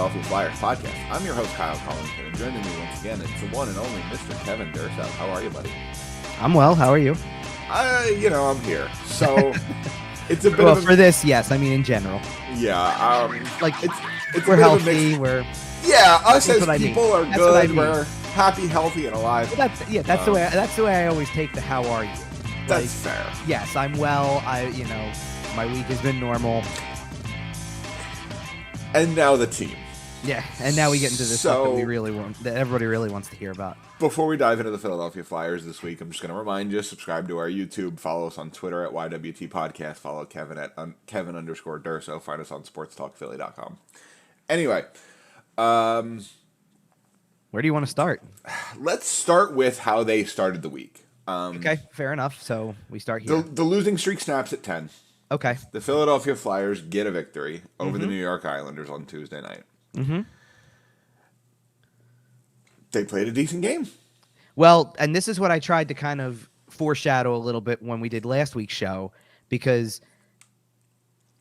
Philadelphia Flyers podcast. I'm your host, Kyle Collington, and joining me once again, it's the one and only Mr. Kevin Dursow. How are you, buddy? I'm well. How are you? I'm here. So it's a bit well, for this, yes. I mean, in general. Yeah. Like, it's we're healthy. We're us as people are that's good. I mean. We're happy, healthy, and alive. Well, that's the way I always take the "How are you?" That's fair. Yes, I'm well. My week has been normal. And now the team. Yeah, and now we get into this stuff that everybody really wants to hear about. Before we dive into the Philadelphia Flyers this week, I'm just going to remind you, subscribe to our YouTube, follow us on Twitter at YWT Podcast, follow Kevin at Kevin_Durso, find us on sportstalkphilly.com. Anyway, where do you want to start? Let's start with how they started the week. Okay, fair enough. So we start here. The losing streak snaps at 10. Okay. The Philadelphia Flyers get a victory over the New York Islanders on Tuesday night. Mm-hmm. They played a decent game. Well, and this is what I tried to kind of foreshadow a little bit when we did last week's show, because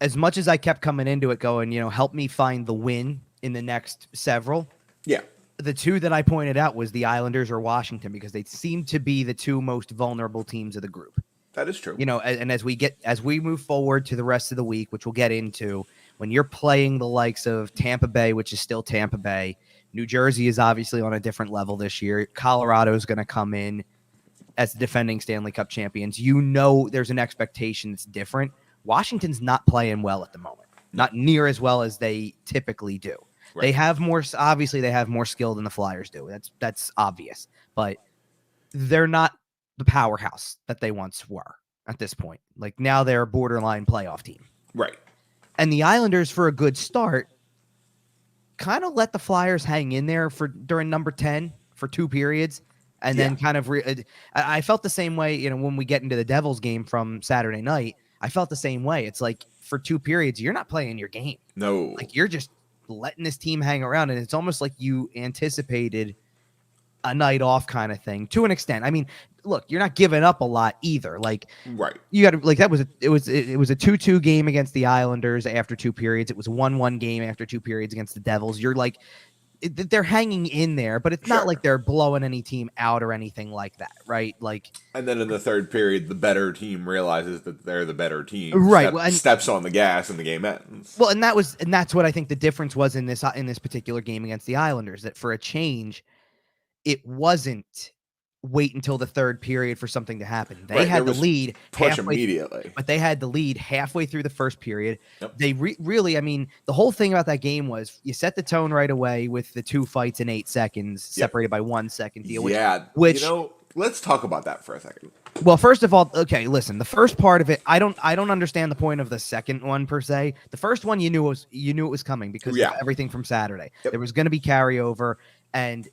as much as I kept coming into it going, help me find the win in the next several. Yeah. The two that I pointed out was the Islanders or Washington, because they seem to be the two most vulnerable teams of the group. That is true. And as we move forward to the rest of the week, which we'll get into, when you're playing the likes of Tampa Bay, which is still Tampa Bay, New Jersey is obviously on a different level this year. Colorado is going to come in as the defending Stanley Cup champions. There's an expectation that's different. Washington's not playing well at the moment, not near as well as they typically do. Right. They have more skill than the Flyers do. That's obvious, but they're not the powerhouse that they once were at this point. Like, now they're a borderline playoff team. Right. And the Islanders, for a good start, kind of let the Flyers hang in there during number 10 for 2 periods. And then kind of I felt the same way, when we get into the Devils game from Saturday night, I felt the same way. It's like, for 2 periods, you're not playing your game. No. Like, you're just letting this team hang around. And it's almost like you anticipated a night off kind of thing to an extent. I mean, look, you're not giving up a lot either. Like, right. You got to, like, it was a 2-2 game against the Islanders after 2 periods. It was a 1-1 game after 2 periods against the Devils. You're like, they're hanging in there, but it's not like they're blowing any team out or anything like that. Right. Like, and then in the third period, the better team realizes that they're the better team. Right. Steps on the gas and the game ends. Well, and that's what I think the difference was in this particular game against the Islanders, that for a change, it wasn't wait until the third period for something to happen. They had the lead immediately, but they had the lead halfway through the first period. Yep. They really, I mean, the whole thing about that game was you set the tone right away with the 2 fights in 8 seconds, separated by 1 second deal. Which let's talk about that for a second. Well, first of all, okay, listen, the first part of it, I don't understand the point of the second one per se. The first one, you knew it was coming because of everything from Saturday. Yep. There was going to be carryover, and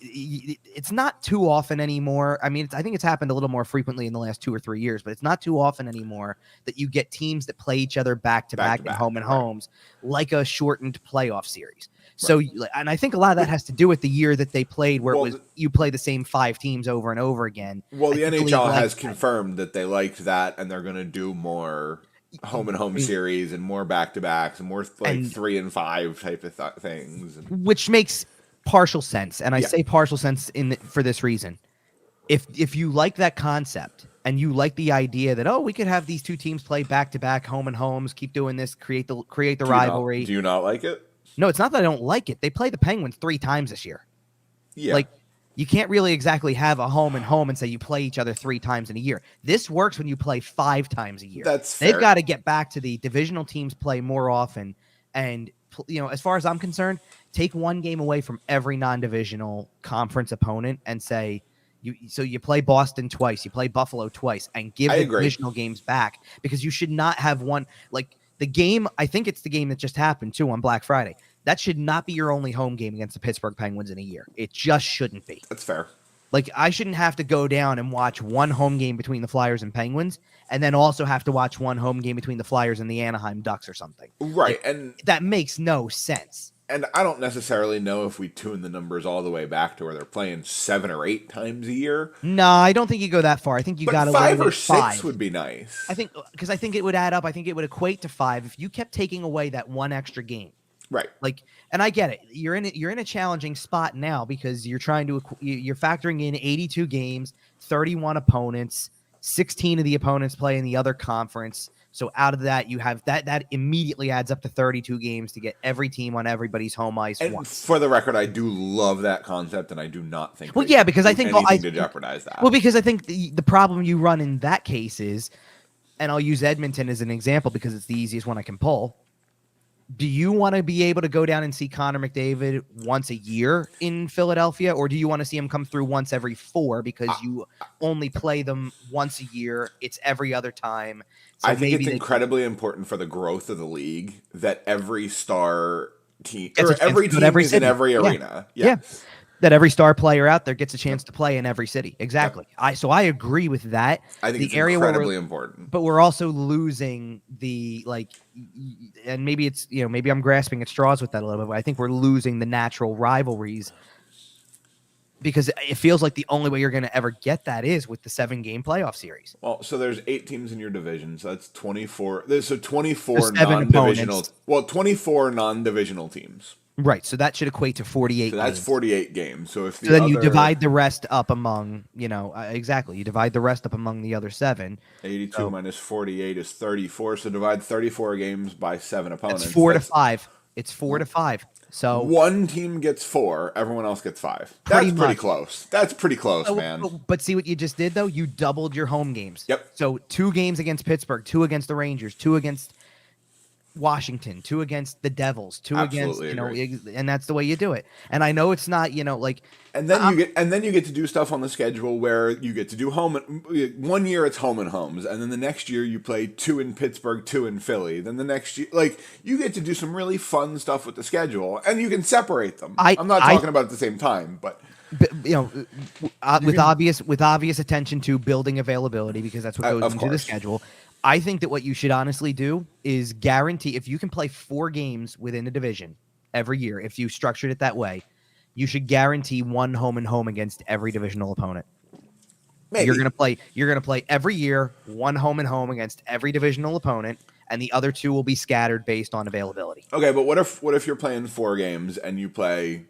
it's not too often anymore. I mean, I think it's happened a little more frequently in the last 2 or 3 years, but it's not too often anymore that you get teams that play each other back to back in home and homes, like a shortened playoff series. So, and I think a lot of that has to do with the year that they played, where it was you play the same 5 teams over and over again. Well, the NHL has confirmed that they liked that, and they're going to do more home and home series and more back to backs and more 3 and 5 type of things, which makes partial sense. And I say partial sense for this reason. If you like that concept and you like the idea that, we could have these 2 teams play back to back home and homes, keep doing this, create the rivalry. Do you not like it? No, it's not that I don't like it. They play the Penguins 3 times this year. Yeah. Like, you can't really exactly have a home and home and say you play each other 3 times in a year. This works when you play 5 times a year. That's fair. They've got to get back to the divisional teams play more often. And, as far as I'm concerned, take 1 game away from every non-divisional conference opponent and say, you play Boston twice, you play Buffalo twice, and give the divisional games back, because you should not have one, like the game. I think it's the game that just happened too on Black Friday. That should not be your only home game against the Pittsburgh Penguins in a year. It just shouldn't be. That's fair. Like, I shouldn't have to go down and watch 1 home game between the Flyers and Penguins, and then also have to watch 1 home game between the Flyers and the Anaheim Ducks or something. Right. Like, and that makes no sense. And I don't necessarily know if we tune the numbers all the way back to where they're playing 7 or 8 times a year. No, I don't think you go that far. I think you got to 5 or 6 would be nice. I think, because I think it would add up. I think it would equate to 5 if you kept taking away that 1 extra game. Right. Like, and I get it. You're in a challenging spot now because you're factoring in 82 games, 31 opponents, 16 of the opponents play in the other conference. So out of that, you have that immediately adds up to 32 games to get every team on everybody's home ice And once. for the record, I do love that concept, and I do not think because I think anything to jeopardize that. Well, because I think the problem you run in that case is, and I'll use Edmonton as an example because it's the easiest one I can pull. Do you want to be able to go down and see Connor McDavid once a year in Philadelphia, or do you want to see him come through once every 4 because you only play them once a year? It's every other time. So I think it's incredibly important for the growth of the league that every star team or every team is in every arena. Yeah. That every star player out there gets a chance to play in every city. Exactly. Yep. I agree with that. I think it's incredibly important. But we're also losing and maybe it's, maybe I'm grasping at straws with that a little bit, but I think we're losing the natural rivalries because it feels like the only way you're going to ever get that is with the 7-game playoff series. Well, so there's 8 teams in your division, so that's 24. So 24 non-divisional. Well, 24 non-divisional teams. Right, so that should equate to 48 So that's 48 games. So then you divide the rest up among, exactly. You divide the rest up among the other 7. 82 minus 48 is 34. So divide 34 games by 7 opponents. It's 4 to 5. It's 4 to 5. So one team gets 4, everyone else gets 5. That's pretty close. That's pretty close, man. But see what you just did, though? You doubled your home games. Yep. So 2 games against Pittsburgh, 2 against the Rangers, 2 against Washington, 2 against the Devils, 2 Absolutely against, and that's the way you do it. And I know it's not, and then you get to do stuff on the schedule where you get to do one year it's home and homes, and then the next year you play 2 in Pittsburgh, 2 in Philly. Then the next year, you get to do some really fun stuff with the schedule, and you can separate them. I'm not talking about at the same time, but with obvious attention to building availability, because that's what goes into the schedule. I think that what you should honestly do is guarantee, if you can play 4 games within a division every year, if you structured it that way, you should guarantee 1 home and home against every divisional opponent. Maybe. You're gonna play every year 1 home and home against every divisional opponent, and the other 2 will be scattered based on availability. Okay, but what if you're playing 4 games and you play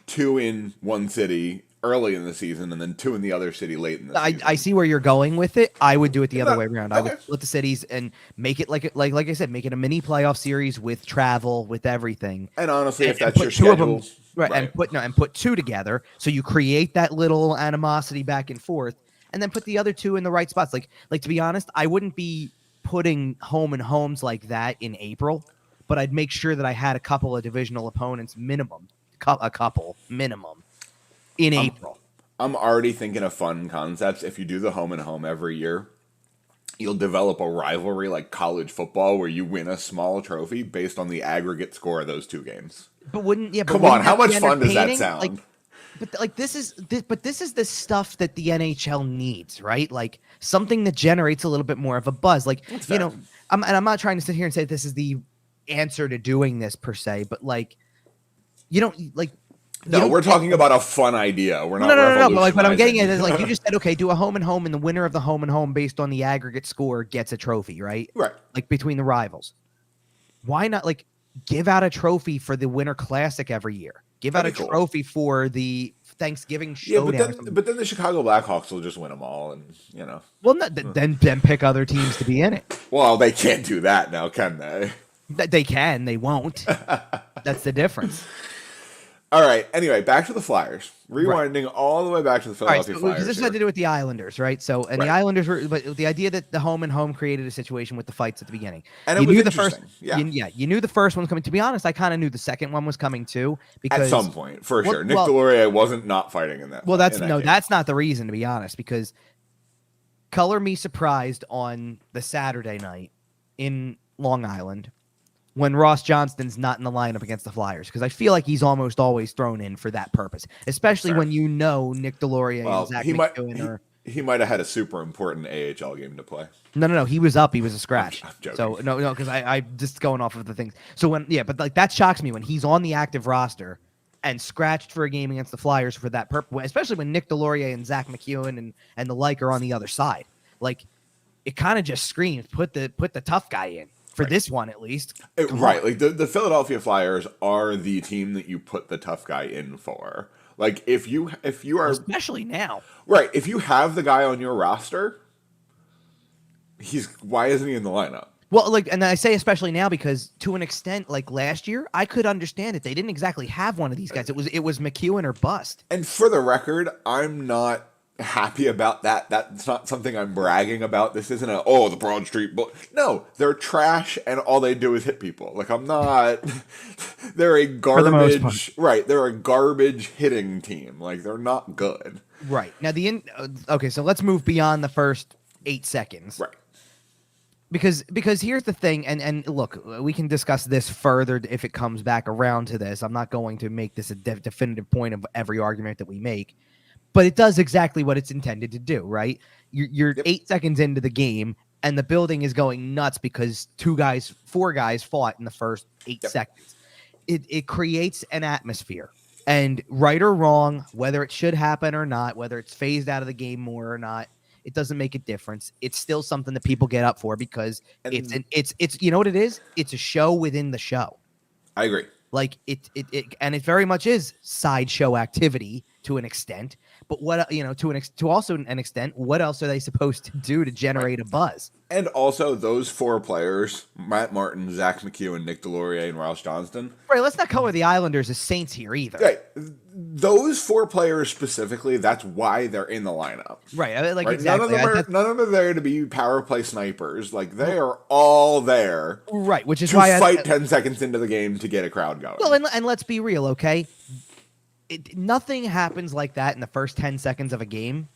2 in one city early in the season and then 2 in the other city late in the season? I see where you're going with it. I would do it the other way around. Okay. I would split the cities and make it like I said, make it a mini playoff series with travel, with everything. And honestly, if that's your schedule, right, and put 2 together, so you create that little animosity back and forth, and then put the other 2 in the right spots. Like to be honest, I wouldn't be putting home and homes like that in April, but I'd make sure that I had a couple of divisional opponents minimum, in April. I'm already thinking of fun concepts. If you do the home and home every year, you'll develop a rivalry like college football where you win a small trophy based on the aggregate score of those 2 games. But wouldn't how much fun does that sound? This is the stuff that the NHL needs, right? Like something that generates a little bit more of a buzz. I'm not trying to sit here and say this is the answer to doing this per se, but we're talking about a fun idea. We're not. No. But what I'm getting at is you just said, okay, do a home and home, and the winner of the home and home based on the aggregate score gets a trophy, right? Right. Between the rivals. Why not give out a trophy for the Winter Classic every year? Give out a trophy for the Thanksgiving showdown. But then the Chicago Blackhawks will just win them all, and Well, then pick other teams to be in it. Well, they can't do that now, can they? They can. They won't. That's the difference. All right. Anyway, back to the Flyers. Rewinding all the way back to the Philadelphia Flyers. Because this had to do with the Islanders, right? So, and the Islanders were, but the idea that the home and home created a situation with the fights at the beginning. And you knew the first, you knew the first one was coming. To be honest, I kind of knew the second one was coming too. Because at some point, for sure, Nick Delorier wasn't not fighting in that. Well, that's not the reason, to be honest. Because color me surprised on the Saturday night in Long Island when Ross Johnston's not in the lineup against the Flyers, because I feel like he's almost always thrown in for that purpose, especially when Nick Delorier and Zach McEwen are. He might have had a super important AHL game to play. No. He was up. He was a scratch. I'm joking. So no, because I just going off of the things. So but that shocks me when he's on the active roster and scratched for a game against the Flyers for that purpose, especially when Nick Delorier and Zach McEwen and the like are on the other side. It kind of just screams put the tough guy in for this one at least. Right. Like the Philadelphia Flyers are the team that you put the tough guy in for. Like if you are, especially now, right, if you have the guy on your roster, why isn't he in the lineup? Well, like, and I say especially now because to an extent, like last year, I could understand it. They didn't exactly have one of these guys. It was McEwen or bust. And for the record, I'm not happy about that. That's not something I'm bragging about. This isn't the Broad Street bull. No, they're trash and all they do is hit people. Like I'm not. They're a garbage. Right, they're a garbage hitting team. Like they're not good. Right now okay, so let's move beyond the first 8 seconds. Right. Because here's the thing, and look, we can discuss this further if it comes back around to this. I'm not going to make this a definitive point of every argument that we make, but it does exactly what it's intended to do, right? You're 8 seconds into the game, and the building is going nuts because 4 guys fought in the first 8 seconds. It creates an atmosphere, and right or wrong, whether it should happen or not, whether it's phased out of the game more or not, it doesn't make a difference. It's still something that people get up for because it's you know what it is? It's a show within the show. I agree. Like it very much is sideshow activity to an extent. But what to also an extent, what else are they supposed to do to generate a buzz? And also those 4 players, Matt Martin, Zach McEwen, Nick Delorier, and Rouse Johnston. Right, let's not color the Islanders as saints here either. Right. Those 4 players specifically, that's why they're in the lineup. Right. Exactly. None of them are there to be power play snipers. Like they are all there. Right, which is to why fight 10 seconds into the game to get a crowd going. Well, and let's be real, okay? Nothing happens like that in the first 10 seconds of a game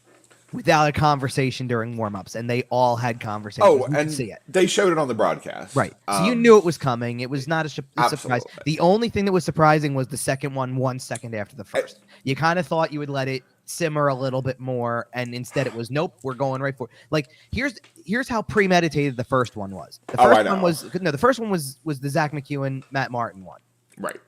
without a conversation during warm-ups, and they all had conversations. Oh, and they showed it on the broadcast. Right. So you knew it was coming. It was not a surprise. The only thing that was surprising was the second 1 second after the first. You kind of thought you would let it simmer a little bit more, and instead it was, nope, we're going right for it. Like, here's how premeditated the first one was. The first one was the Zach McEwen, Matt Martin one. Right.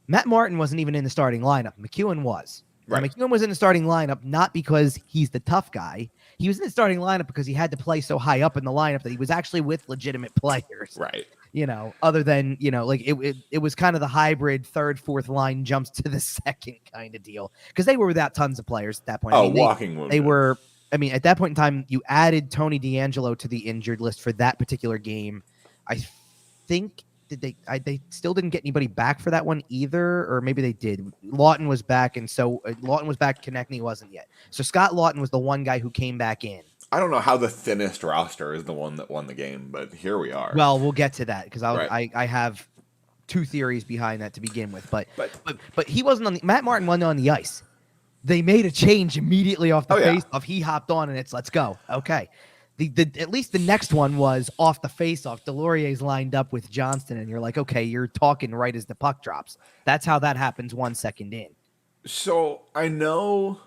Matt Martin wasn't even in the starting lineup. McEwen was. Right. Now, McEwen was in the starting lineup not because he's the tough guy. He was in the starting lineup because he had to play so high up in the lineup that he was actually with legitimate players. Right. Other than, like it was kind of the hybrid third, fourth line jumps to the second kind of deal. Because they were without tons of players at that point. Walking wounded. They were, at that point in time, you added Tony DeAngelo to the injured list for that particular game. I think they still didn't get anybody back for that one either, or maybe they did. Lawton was back, and so Lawton was back. Konechny wasn't yet. So Scott Lawton was the one guy who came back in. I don't know how the thinnest roster is the one that won the game, but here we are. Well, we'll get to that because I have 2 theories behind that to begin with. But he wasn't on the Matt Martin wasn't on the ice. They made a change immediately off the face-off. He hopped on and it's let's go. Okay. At least the next one was off the face-off. Delorier's lined up with Johnston, and you're like, okay, you're talking right as the puck drops. That's how that happens 1 second in. So I know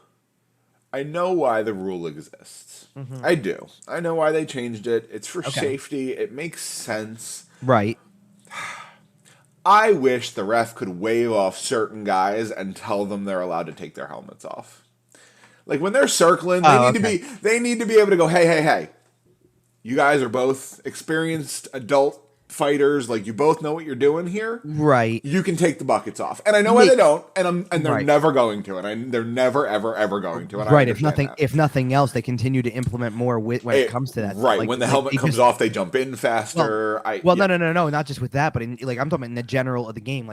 why the rule exists. Mm-hmm. I do. I know why they changed it. It's for safety. It makes sense. Right. I wish the ref could wave off certain guys and tell them they're allowed to take their helmets off. Like when they're circling, they need to be able to go, hey. You guys are both experienced adult fighters. Like you both know what you're doing here. Right. You can take the buckets off. And I know why they don't. And they're never going to. And they're never, ever, ever going to. And right. If nothing else, they continue to implement more when it comes to that. Right. When the helmet comes off, they jump in faster. No. Not just with that, but I'm talking about in the general of the game.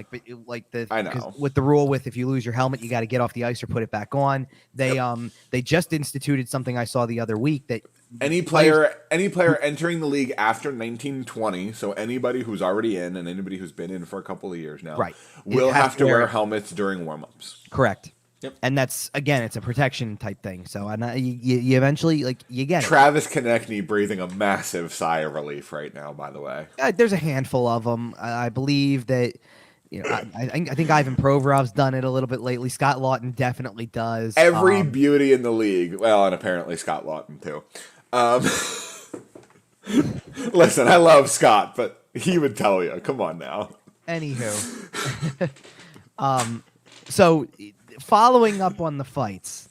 I know. With the rule if you lose your helmet, you got to get off the ice or put it back on. They just instituted something I saw the other week that any player entering the league after 1920, so anybody who's already in and anybody who's been in for a couple of years now, will have to wear helmets during warm-ups. Correct. Yep. And that's, again, it's a protection type thing. So you eventually, you get it. Travis Konechny breathing a massive sigh of relief right now, by the way. There's a handful of them. I believe that, I think Ivan Provorov's done it a little bit lately. Scott Lawton definitely does. Every beauty in the league. Well, and apparently Scott Lawton, too. Listen, I love Scott, but he would tell you. Come on now. Anywho. So following up on the fights,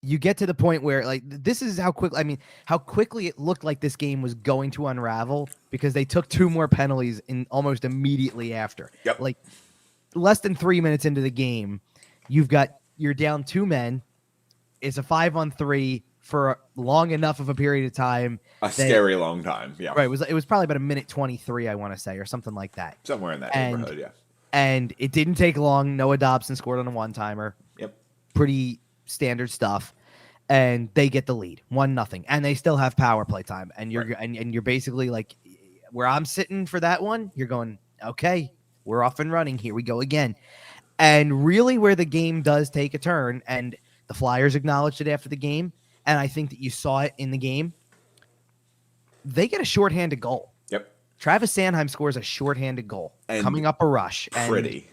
you get to the point where like this is how quick. I mean, how quickly it looked like this game was going to unravel because they took 2 more penalties in almost immediately after. Yep. Like less than 3 minutes into the game, you're down 2 men. It's a 5-on-3 for long enough of a period of time. Scary long time. Yeah. Right. It was probably about a minute 23, I want to say, or something like that. Somewhere in that neighborhood. Yeah. And it didn't take long. Noah Dobson scored on a one-timer. Yep. Pretty standard stuff. And they get the lead, 1-0, and they still have power play time. And you're and you're basically like, where I'm sitting for that one, you're going, okay, we're off and running. Here we go again. And really, where the game does take a turn, and the Flyers acknowledged it after the game, and I think that you saw it in the game. They get a shorthanded goal. Yep. Travis Sanheim scores a shorthanded goal, and coming up a rush. Pretty.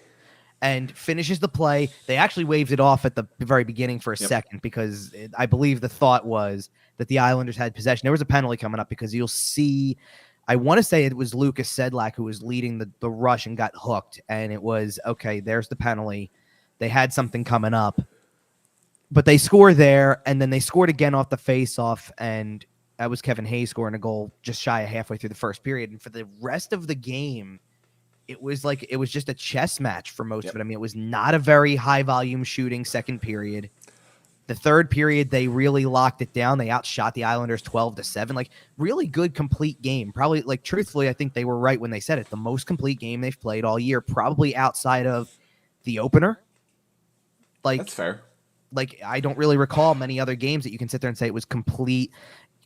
And finishes the play. They actually waved it off at the very beginning for a second because I believe the thought was that the Islanders had possession. There was a penalty coming up because you'll see, I want to say it was Lucas Sedlak who was leading the rush and got hooked. And it was, okay, there's the penalty. They had something coming up. But they score there, and then they scored again off the face-off, and that was Kevin Hayes scoring a goal just shy of halfway through the first period. And for the rest of the game, it was just a chess match for most of it. I mean, it was not a very high volume shooting second period. The third period, they really locked it down. They outshot the Islanders 12-7. Like, really good, complete game. Probably, like, truthfully, I think they were right when they said it. The most complete game they've played all year, probably outside of the opener. Like, that's fair. Like, I don't really recall many other games that you can sit there and say it was complete.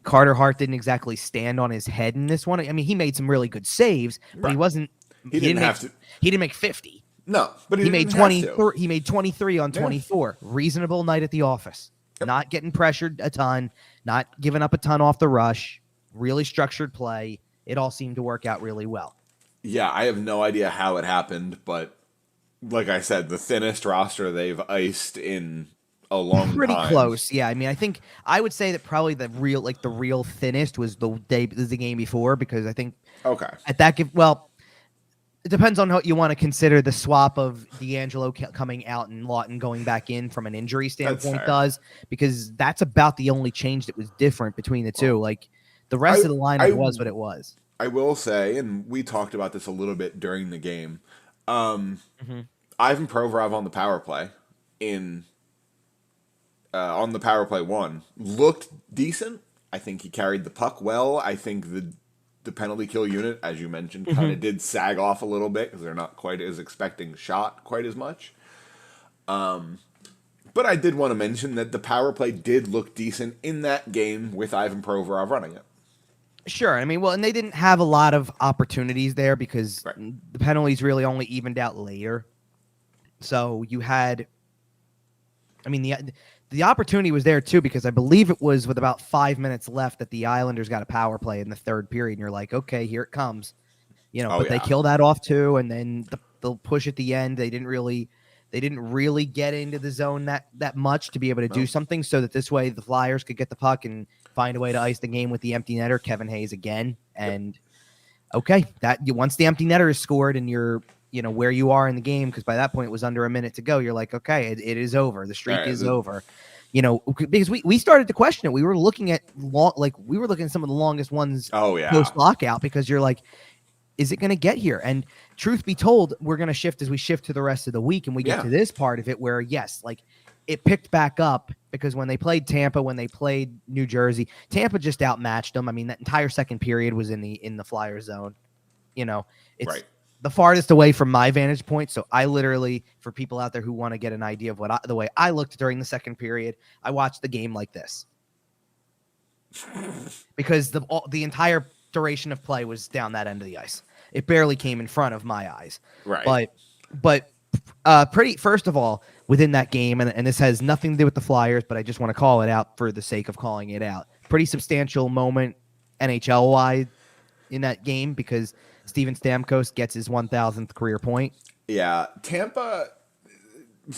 Carter Hart didn't exactly stand on his head in this one. I mean, he made some really good saves, but he wasn't. He didn't make 50. No, but he made 23. He made 23 on 24. Reasonable night at the office. Yep. Not getting pressured a ton. Not giving up a ton off the rush. Really structured play. It all seemed to work out really well. Yeah, I have no idea how it happened, but like I said, the thinnest roster they've iced in a long time. Pretty close, yeah. I mean, I would say that probably the real thinnest was the game before, because I think at that it depends on how you want to consider the swap of D'Angelo coming out and Lawton going back in from an injury standpoint because that's about the only change that was different between the two. Like, the rest of the lineup was what it was. I will say, and we talked about this a little bit during the game, Ivan Provorov on the power play on the power play 1 looked decent. I think he carried the puck well. I think the penalty kill unit, as you mentioned, kind of did sag off a little bit because they're not quite as expecting shot quite as much. But I did want to mention that the power play did look decent in that game with Ivan Provorov running it. Sure. I mean, well, and they didn't have a lot of opportunities there because the penalties really only evened out later. So you had, I mean, the opportunity was there too, because I believe it was with about 5 minutes left that the Islanders got a power play in the third period, and you're like, okay, here it comes, But they kill that off too, and then they'll push at the end. They didn't really get into the zone that much to be able to do something, so that this way the Flyers could get the puck and find a way to ice the game with the empty netter, Kevin Hayes again. And once the empty netter is scored and you're where you are in the game, because by that point it was under a minute to go, you're like, okay, it is over. The streak is over. Because we started to question it. We were looking at some of the longest ones post lockout, because you're like, is it going to get here? And truth be told, we're going to shift as we shift to the rest of the week, and we get to this part of it where, yes, like, it picked back up, because when they played Tampa, when they played New Jersey, Tampa just outmatched them. I mean, that entire second period was in the Flyer zone. It's the farthest away from my vantage point. So I literally, for people out there who want to get an idea of the way I looked during the second period, I watched the game like this, because the entire duration of play was down that end of the ice. It barely came in front of my eyes. Right. But first of all, within that game, and this has nothing to do with the Flyers, but I just want to call it out for the sake of calling it out. Pretty substantial moment NHL-wide in that game, because Steven Stamkos gets his 1,000th career point. Yeah, Tampa.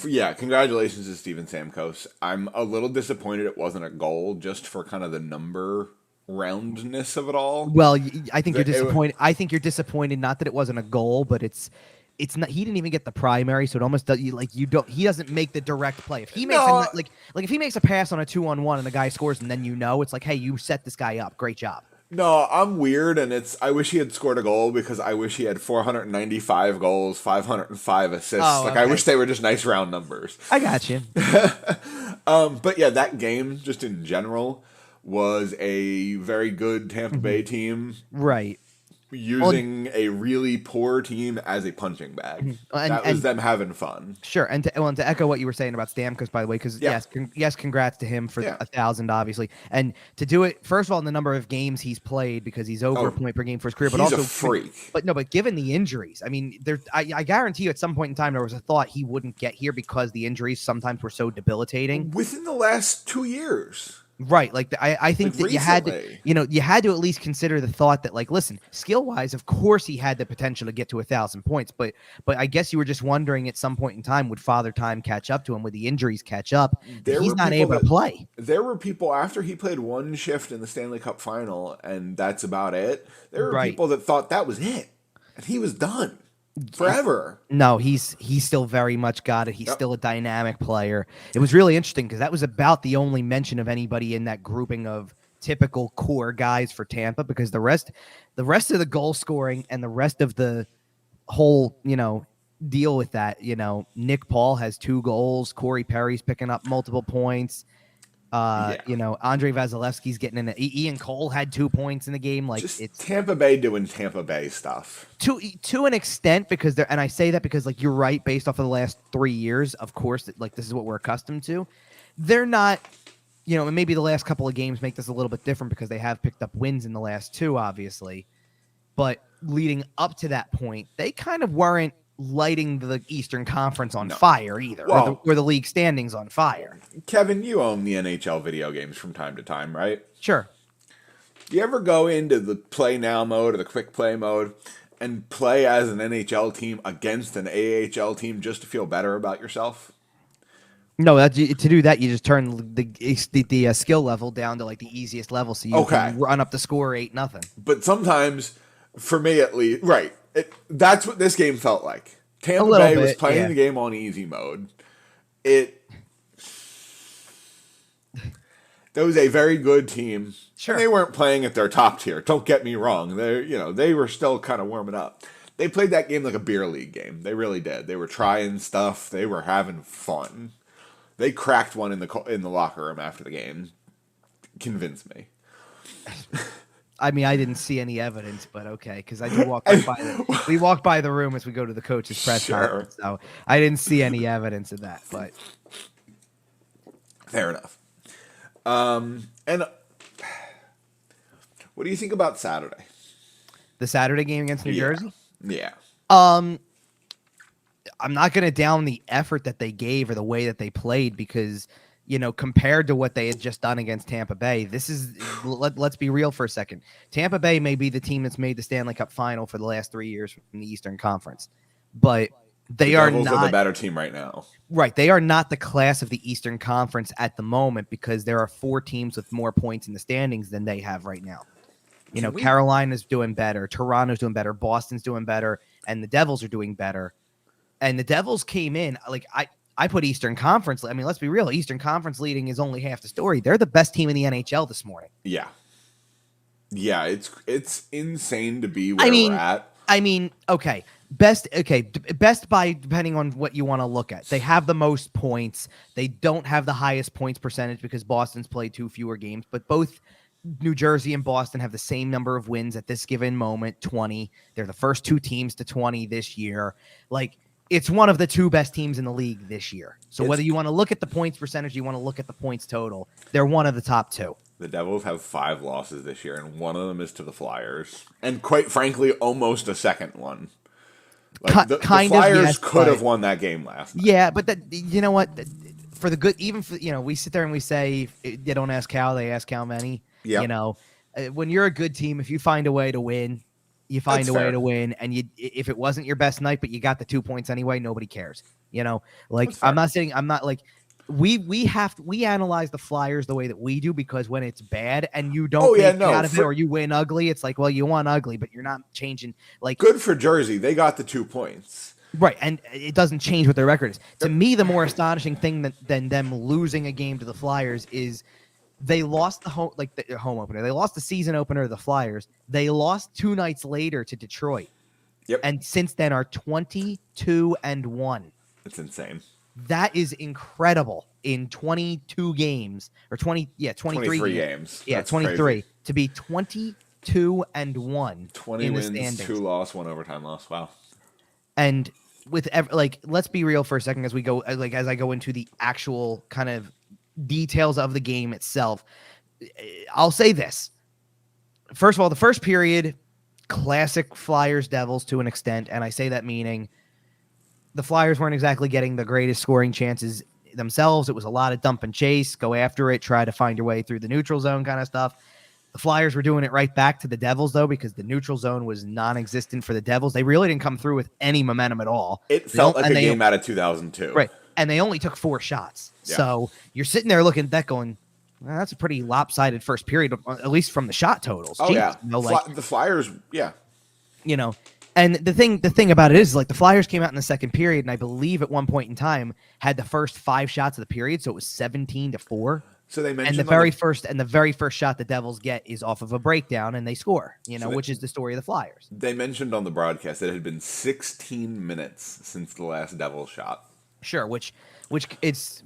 Yeah, congratulations to Steven Stamkos. I'm a little disappointed it wasn't a goal, just for kind of the number roundness of it all. Well, I think you're disappointed. I think you're disappointed, not that it wasn't a goal, but it's it's not. He didn't even get the primary, so it almost does. You don't. He doesn't make the direct play. If he makes No. like if he makes a pass on a 2-on-1 and the guy scores, and then it's like, hey, you set this guy up. Great job. No, I'm weird, and I wish he had scored a goal because I wish he had 495 goals, 505 assists. Oh, like, okay. I wish they were just nice round numbers. I got you. But yeah, that game, just in general, was a very good Tampa Bay team. Right. Using a really poor team as a punching bag. That was them having fun. Sure, and to echo what you were saying about Stamkos, by the way, because yes, congrats to him for 1,000, obviously, and to do it first of all in the number of games he's played because he's over a point per game for his career, but he's also a freak. But given the injuries, I mean, I guarantee you at some point in time there was a thought he wouldn't get here because the injuries sometimes were so debilitating within the last 2 years. Right, like I think that recently. you had to at least consider the thought that, like, listen, skill wise, of course he had the potential to get to 1,000 points, but I guess you were just wondering at some point in time would Father Time catch up to him, would the injuries catch up? He's not able to play. There were people after he played one shift in the Stanley Cup final, and that's about it. There were people that thought that was it, and he was done. Forever. No, he's still very much got it. He's still a dynamic player. It was really interesting because that was about the only mention of anybody in that grouping of typical core guys for Tampa, because the rest of the goal scoring and the rest of the whole, deal with that, Nick Paul has 2 goals, Corey Perry's picking up multiple points. Andre Vasilevsky's getting in it. Ian Cole had 2 points in the game. Like, it's Tampa Bay doing Tampa Bay stuff to an extent, because and I say that because, like, you're right, based off of the last 3 years, of course, like, this is what we're accustomed to. They're not, and maybe the last couple of games make this a little bit different because they have picked up wins in the last 2, obviously. But leading up to that point, they kind of weren't lighting the Eastern Conference on fire either, or the league standings on fire. Kevin, you own the NHL video games from time to time, right? Sure. Do you ever go into the play now mode or the quick play mode and play as an NHL team against an AHL team just to feel better about yourself? No, to do that, you just turn the skill level down to, like, the easiest level, so you can run up the score 8-0. But sometimes, for me at least, right, that's what this game felt like. Tampa Bay was playing the game on easy mode. That was a very good team. Sure. They weren't playing at their top tier. Don't get me wrong. They were still kind of warming up. They played that game like a beer league game. They really did. They were trying stuff. They were having fun. They cracked one in the locker room after the game. Convince me. I mean, I didn't see any evidence, but okay, because I do we walk by the room as we go to the coach's press conference, so I didn't see any evidence of that. But fair enough. And what do you think about Saturday? The Saturday game against New Jersey? Yeah. I'm not going to down the effort that they gave or the way that they played because, compared to what they had just done against Tampa Bay, let's be real for a second. Tampa Bay may be the team that's made the Stanley Cup final for the last 3 years from the Eastern Conference, but they are not the better team right now. Right. They are not the class of the Eastern Conference at the moment because there are 4 teams with more points in the standings than they have right now. Carolina's doing better. Toronto's doing better. Boston's doing better. And the Devils are doing better. And the Devils came in, like, I put Eastern Conference. I mean, let's be real. Eastern Conference leading is only half the story. They're the best team in the NHL this morning. Yeah. Yeah, it's insane to be where we're at. I mean, okay. Best by depending on what you want to look at. They have the most points. They don't have the highest points percentage because Boston's played 2 fewer games, but both New Jersey and Boston have the same number of wins at this given moment, 20. They're the first 2 teams to 20 this year. Like, it's one of the 2 best teams in the league this year. So whether you want to look at the points percentage, you want to look at the points total, they're one of the top 2. The Devils have 5 losses this year, and one of them is to the Flyers. And quite frankly, almost a second one. Like, the Flyers could have won that game last night. Yeah, but you know what? For the good, even for, we sit there and we say, they don't ask how, they ask how many. Yep. When you're a good team, if you find a way to win, you find a way to win, and if it wasn't your best night, but you got the 2 points anyway, nobody cares. Like, I'm not like we analyze the Flyers the way that we do because when it's bad and you don't out of it or you win ugly, it's like, well, you won ugly, but you're not changing. Like, good for Jersey, they got the 2 points. Right, and it doesn't change what their record is. To me, the more astonishing thing than them losing a game to the Flyers is they lost the home opener. They lost the season opener to the Flyers. They lost 2 nights later to Detroit. Yep. And since then are 22-1. It's insane. That is incredible in 22 games or 23 games. Yeah, That's 23 crazy. to be 22-1. 20 in the wins, standings. 2 loss, 1 overtime loss. Wow. And with let's be real for a second as we go as I go into the actual kind of details of the game itself. I'll say this. First of all, the first period, classic Flyers Devils to an extent, and I say that meaning the Flyers weren't exactly getting the greatest scoring chances themselves. It was a lot of dump and chase, go after it, try to find your way through the neutral zone kind of stuff. The Flyers were doing it right back to the Devils, though, because the neutral zone was non-existent for the Devils. They really didn't come through with any momentum at all. It felt like a game out of 2002. Right, and they only took 4 shots. Yeah. So you're sitting there looking at that going, well, that's a pretty lopsided first period, at least from the shot totals. Oh, Jeez, yeah. The Flyers, And the thing about it is, like, the Flyers came out in the second period, and I believe at one point in time had the first 5 shots of the period, so it was 17-4. So they mentioned and the very first shot the Devils get is off of a breakdown, and they score. Which is the story of the Flyers. They mentioned on the broadcast that it had been 16 minutes since the last Devils shot. Sure, which it's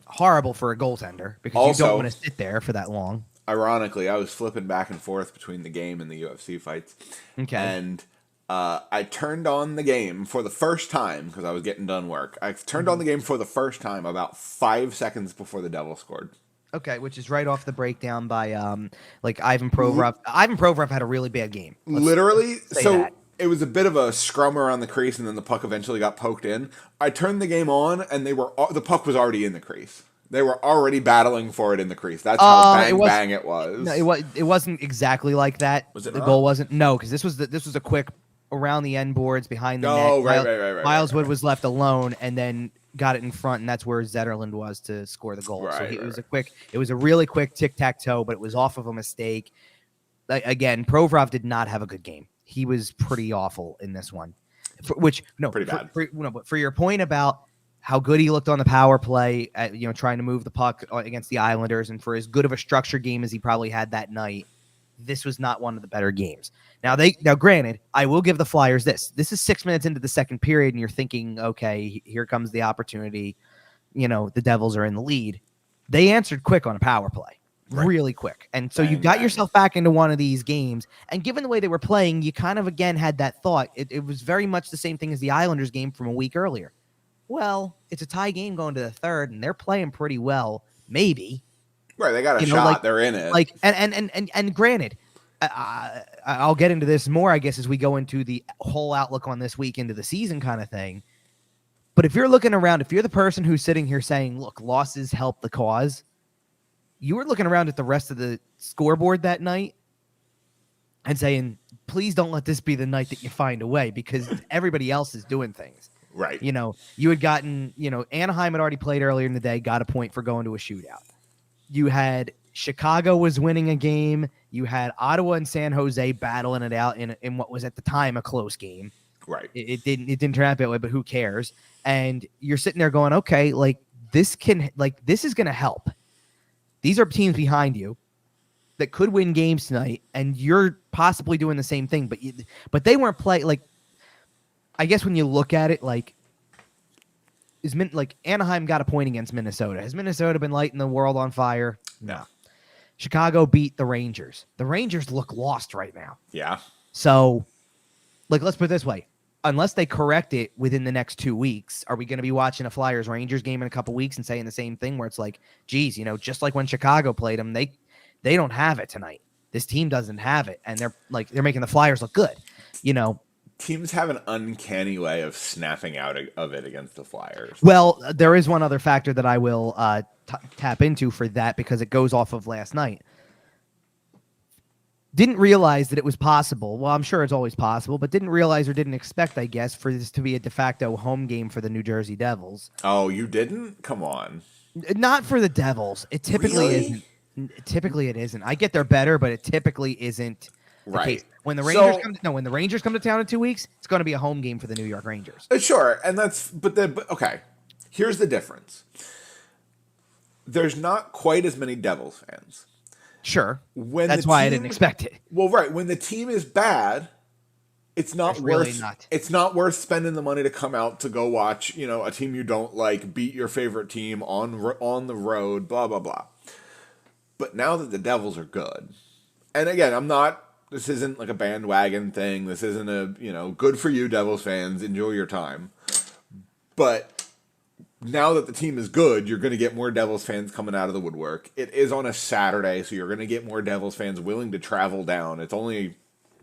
horrible for a goaltender because Also, you don't want to sit there for that long. Ironically, I was flipping back and forth between the game and the UFC fights. Okay. And I turned on the game for the first time because I was getting done work. I turned on the game for the first time about 5 seconds before the Devils scored. Okay, which is right off the breakdown by Ivan Provorov. Ivan Provorov had a really bad game. Literally, so that. It was a bit of a scrum around the crease, and then the puck eventually got poked in. I turned the game on, and the puck was already in the crease. They were already battling for it in the crease. That's how bang it was. No, it wasn't exactly like that. Was it the not? goal wasn't? No, because this was a quick around the end boards behind the net. Oh, right. Miles Wood was left alone, and then got it in front, and that's where Zetterlund was to score the goal. It was a really quick tic-tac-toe, but it was off of a mistake. Again, Provorov did not have a good game. He was pretty awful in this one. Pretty bad. But for your point about how good he looked on the power play, trying to move the puck against the Islanders, and for as good of a structure game as he probably had that night, this was not one of the better games. Now, granted, I will give the Flyers this. This is 6 minutes into the second period, and you're thinking, okay, here comes the opportunity. The Devils are in the lead. They answered quick on a power play. Right. Really quick. And so you got yourself back into one of these games. And given the way they were playing, you kind of, again, had that thought. It was very much the same thing as the Islanders game from a week earlier. Well, it's a tie game going to the third, and they're playing pretty well, maybe. Right, they got a shot. They're in it. And granted, I'll get into this more, I guess, as we go into the whole outlook on this week into the season kind of thing. But if you're looking around, if you're the person who's sitting here saying, look, losses help the cause, you were looking around at the rest of the scoreboard that night and saying, please don't let this be the night that you find a way, because everybody else is doing things. Right. You had gotten, Anaheim had already played earlier in the day, got a point for going to a shootout. You had Chicago was winning a game. You had Ottawa and San Jose battling it out in what was at the time a close game. Right. It didn't turn out that way, but who cares? And you're sitting there going, okay, this is going to help. These are teams behind you that could win games tonight, and you're possibly doing the same thing. But they weren't playing. I guess when you look at it, Anaheim got a point against Minnesota. Has Minnesota been lighting the world on fire? No. Chicago beat the Rangers. The Rangers look lost right now. Yeah. So, let's put it this way. Unless they correct it within the next 2 weeks, are we going to be watching a Flyers-Rangers game in a couple weeks and saying the same thing where it's like, geez, just like when Chicago played them, they don't have it tonight. This team doesn't have it, and they're making the Flyers look good. Teams have an uncanny way of snapping out of it against the Flyers. Well, there is one other factor that I will tap into for that, because it goes off of last night. Didn't realize that it was possible. Well, I'm sure it's always possible, but didn't realize or didn't expect, I guess, for this to be a de facto home game for the New Jersey Devils. Oh, you didn't? Come on. Not for the Devils. It typically isn't. Typically it isn't. I get they're better, but it typically isn't. the case. Right. When the Rangers when the Rangers come to town in 2 weeks, it's going to be a home game for the New York Rangers. Sure, and but okay. Here's the difference. There's not quite as many Devils fans. Sure. That's why I didn't expect it. Well, right. When the team is bad, it's not It's not worth spending the money to come out to go watch, a team you don't like beat your favorite team on the road, blah blah blah. But now that the Devils are good, and again, this isn't like a bandwagon thing. This isn't good for you, Devils fans. Enjoy your time. But now that the team is good, you're going to get more Devils fans coming out of the woodwork. It is on a Saturday, so you're going to get more Devils fans willing to travel down. It's only,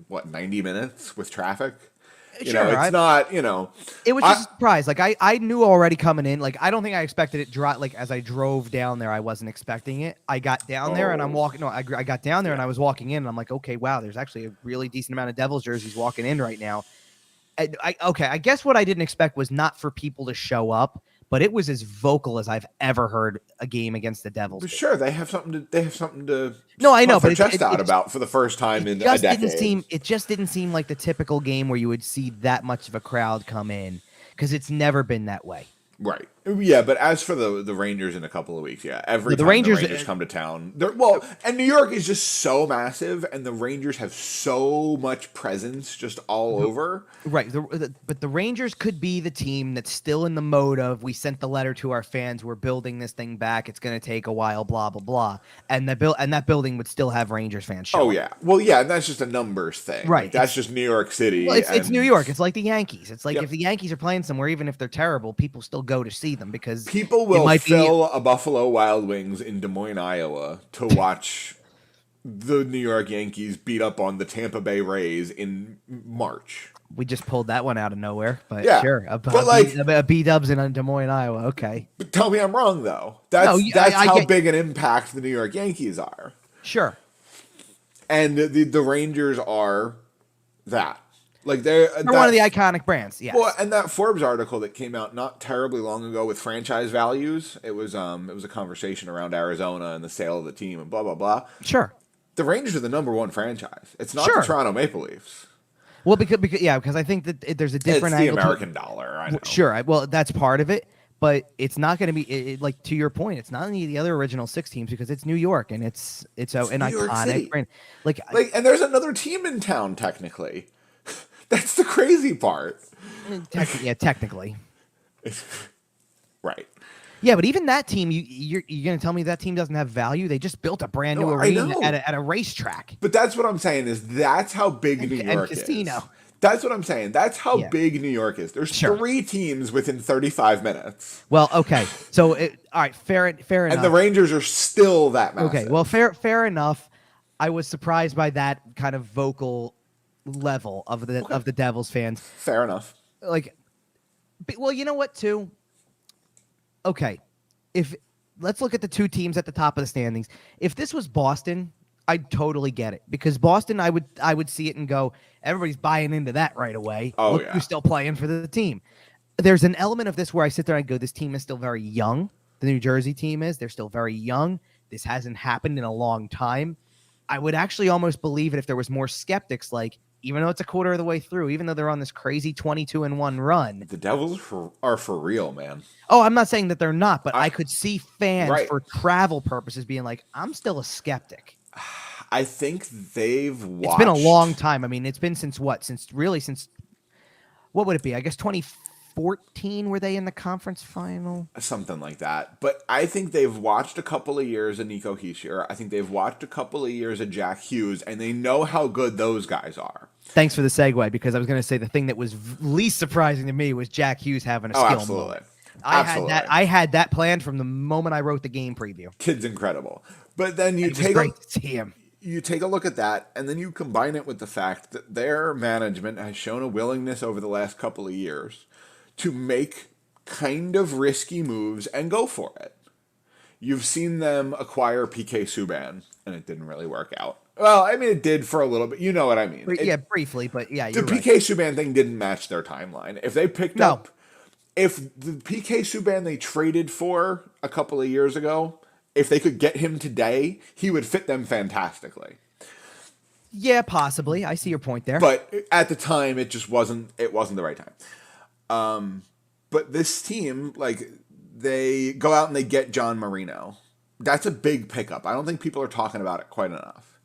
90 minutes with traffic? Sure, it's not, It was just a surprise. Like, I knew already coming in. Like, I don't think I expected it dry. Like, as I drove down there, I wasn't expecting it. I got down there and I'm walking. No, I got down there and I was walking in and I'm like, okay, wow, there's actually a really decent amount of Devils jerseys walking in right now. I guess what I didn't expect was not for people to show up, but it was as vocal as I've ever heard a game against the Devils. But sure, they have something to. No, I know, but chest out about for the first time in a decade. It just didn't seem like the typical game where you would see that much of a crowd come in because it's never been that way. Right. Yeah, but as for the Rangers in a couple of weeks, every time the Rangers come to town, and New York is just so massive, and the Rangers have so much presence just all over. Right. But the Rangers could be the team that's still in the mode of, we sent the letter to our fans, we're building this thing back, it's going to take a while, blah, blah, blah. And that building would still have Rangers fans show up. Yeah. Well, yeah, and that's just a numbers thing. Right. Like, that's just New York City. Well, it's New York. It's like the Yankees. It's like if the Yankees are playing somewhere, even if they're terrible, people still go to see them because people will fill a Buffalo Wild Wings in Des Moines, Iowa to watch the New York Yankees beat up on the Tampa Bay Rays in March. We just pulled that one out of nowhere, but sure. A B-dubs in Des Moines, Iowa. Okay. But tell me I'm wrong, though. That's how big an impact the New York Yankees are. Sure. And the Rangers are that. Like they're one of the iconic brands, yes. Well, and that Forbes article that came out not terribly long ago with franchise values, it was a conversation around Arizona and the sale of the team and blah blah blah. Sure. The Rangers are the number one franchise. It's not the Toronto Maple Leafs. Well, because I think that there's a different angle. It's the American dollar. I know. Sure. Well, that's part of it, but it's not going to be like to your point. It's not any of the other original 6 teams because it's New York and it's an iconic brand. Like, and there's another team in town technically. That's the crazy part. Technically. Right. Yeah, but even that team, you're going to tell me that team doesn't have value? They just built a brand new arena at a racetrack. But that's what I'm saying is that's how big New York is. Casino. That's what I'm saying. That's how big New York is. There's 3 teams within 35 minutes. Well, okay. So, all right, fair enough. And the Rangers are still that massive. Okay, well, fair enough. I was surprised by that kind of vocal level of the Devils fans. Fair enough. Well, you know what too? Okay. Let's look at the 2 teams at the top of the standings. If this was Boston, I'd totally get it because Boston, I would see it and go, everybody's buying into that right away. Oh, Look, who's still playing for the team. There's an element of this where I sit there and I go, this team is still very young. The New Jersey team is. They're still very young. This hasn't happened in a long time. I would actually almost believe it if there was more skeptics like, even though it's a quarter of the way through, even though they're on this crazy 22-1 run. The Devils are for real, man. Oh, I'm not saying that they're not, but I could see fans for travel purposes being like, I'm still a skeptic. I think they've watched. It's been a long time. I mean, it's been since what would it be? I guess 2014 were they in the conference final? Something like that. But I think they've watched a couple of years of Nico Hischier. I think they've watched a couple of years of Jack Hughes, and they know how good those guys are. Thanks for the segue, because I was going to say the thing that was least surprising to me was Jack Hughes having a skill absolutely. Moment. I had that planned from the moment I wrote the game preview. Kid's incredible. But then you great to see him. You take a look at that, and then you combine it with the fact that their management has shown a willingness over the last couple of years to make kind of risky moves and go for it. You've seen them acquire PK Subban, and it didn't really work out. Well, I mean, it did for a little bit. You know what I mean. Briefly, but yeah, the PK Subban thing didn't match their timeline. If they picked up... If the PK Subban they traded for a couple of years ago, if they could get him today, he would fit them fantastically. Yeah, possibly. I see your point there. But at the time, it just wasn't. It wasn't the right time. But this team, like, they go out and they get John Marino. That's a big pickup. I don't think people are talking about it quite enough.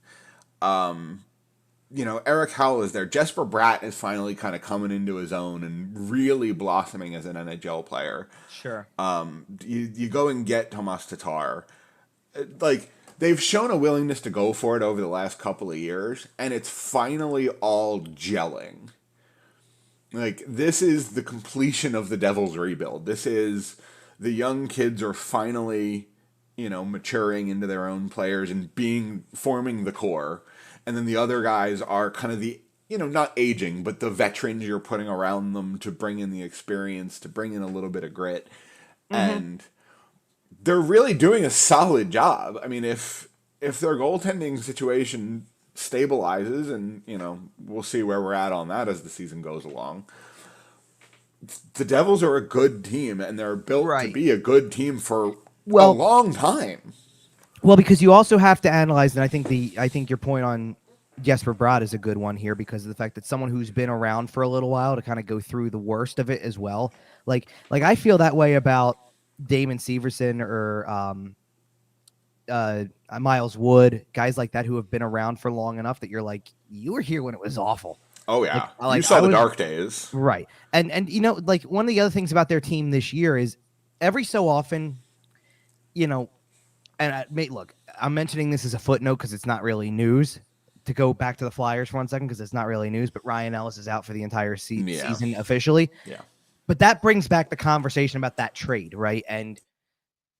Eric Howell is there. Jesper Bratt is finally kind of coming into his own and really blossoming as an NHL player. Sure. You go and get Tomas Tatar. Like, they've shown a willingness to go for it over the last couple of years, and it's finally all gelling. Like, this is the completion of the Devils rebuild. This is the young kids are finally, maturing into their own players and forming the core. And then the other guys are kind of the, not aging, but the veterans you're putting around them to bring in the experience, to bring in a little bit of grit. Mm-hmm. And they're really doing a solid job. I mean, if their goaltending situation stabilizes, and we'll see where we're at on that as the season goes along, the Devils are a good team, and they're built to be a good team for a long time. Well, because you also have to analyze, and I think your point on Jesper Bratt is a good one here, because of the fact that someone who's been around for a little while to kind of go through the worst of it as well. Like I feel that way about Damon Severson or Miles Wood, guys like that who have been around for long enough that you're like, you were here when it was awful. Oh yeah, you saw the dark days, right? And like one of the other things about their team this year is every so often, and look, I'm mentioning this as a footnote because it's not really news. To go back to the Flyers for 1 second, because it's not really news, but Ryan Ellis is out for the entire season officially. Yeah, but that brings back the conversation about that trade, right? And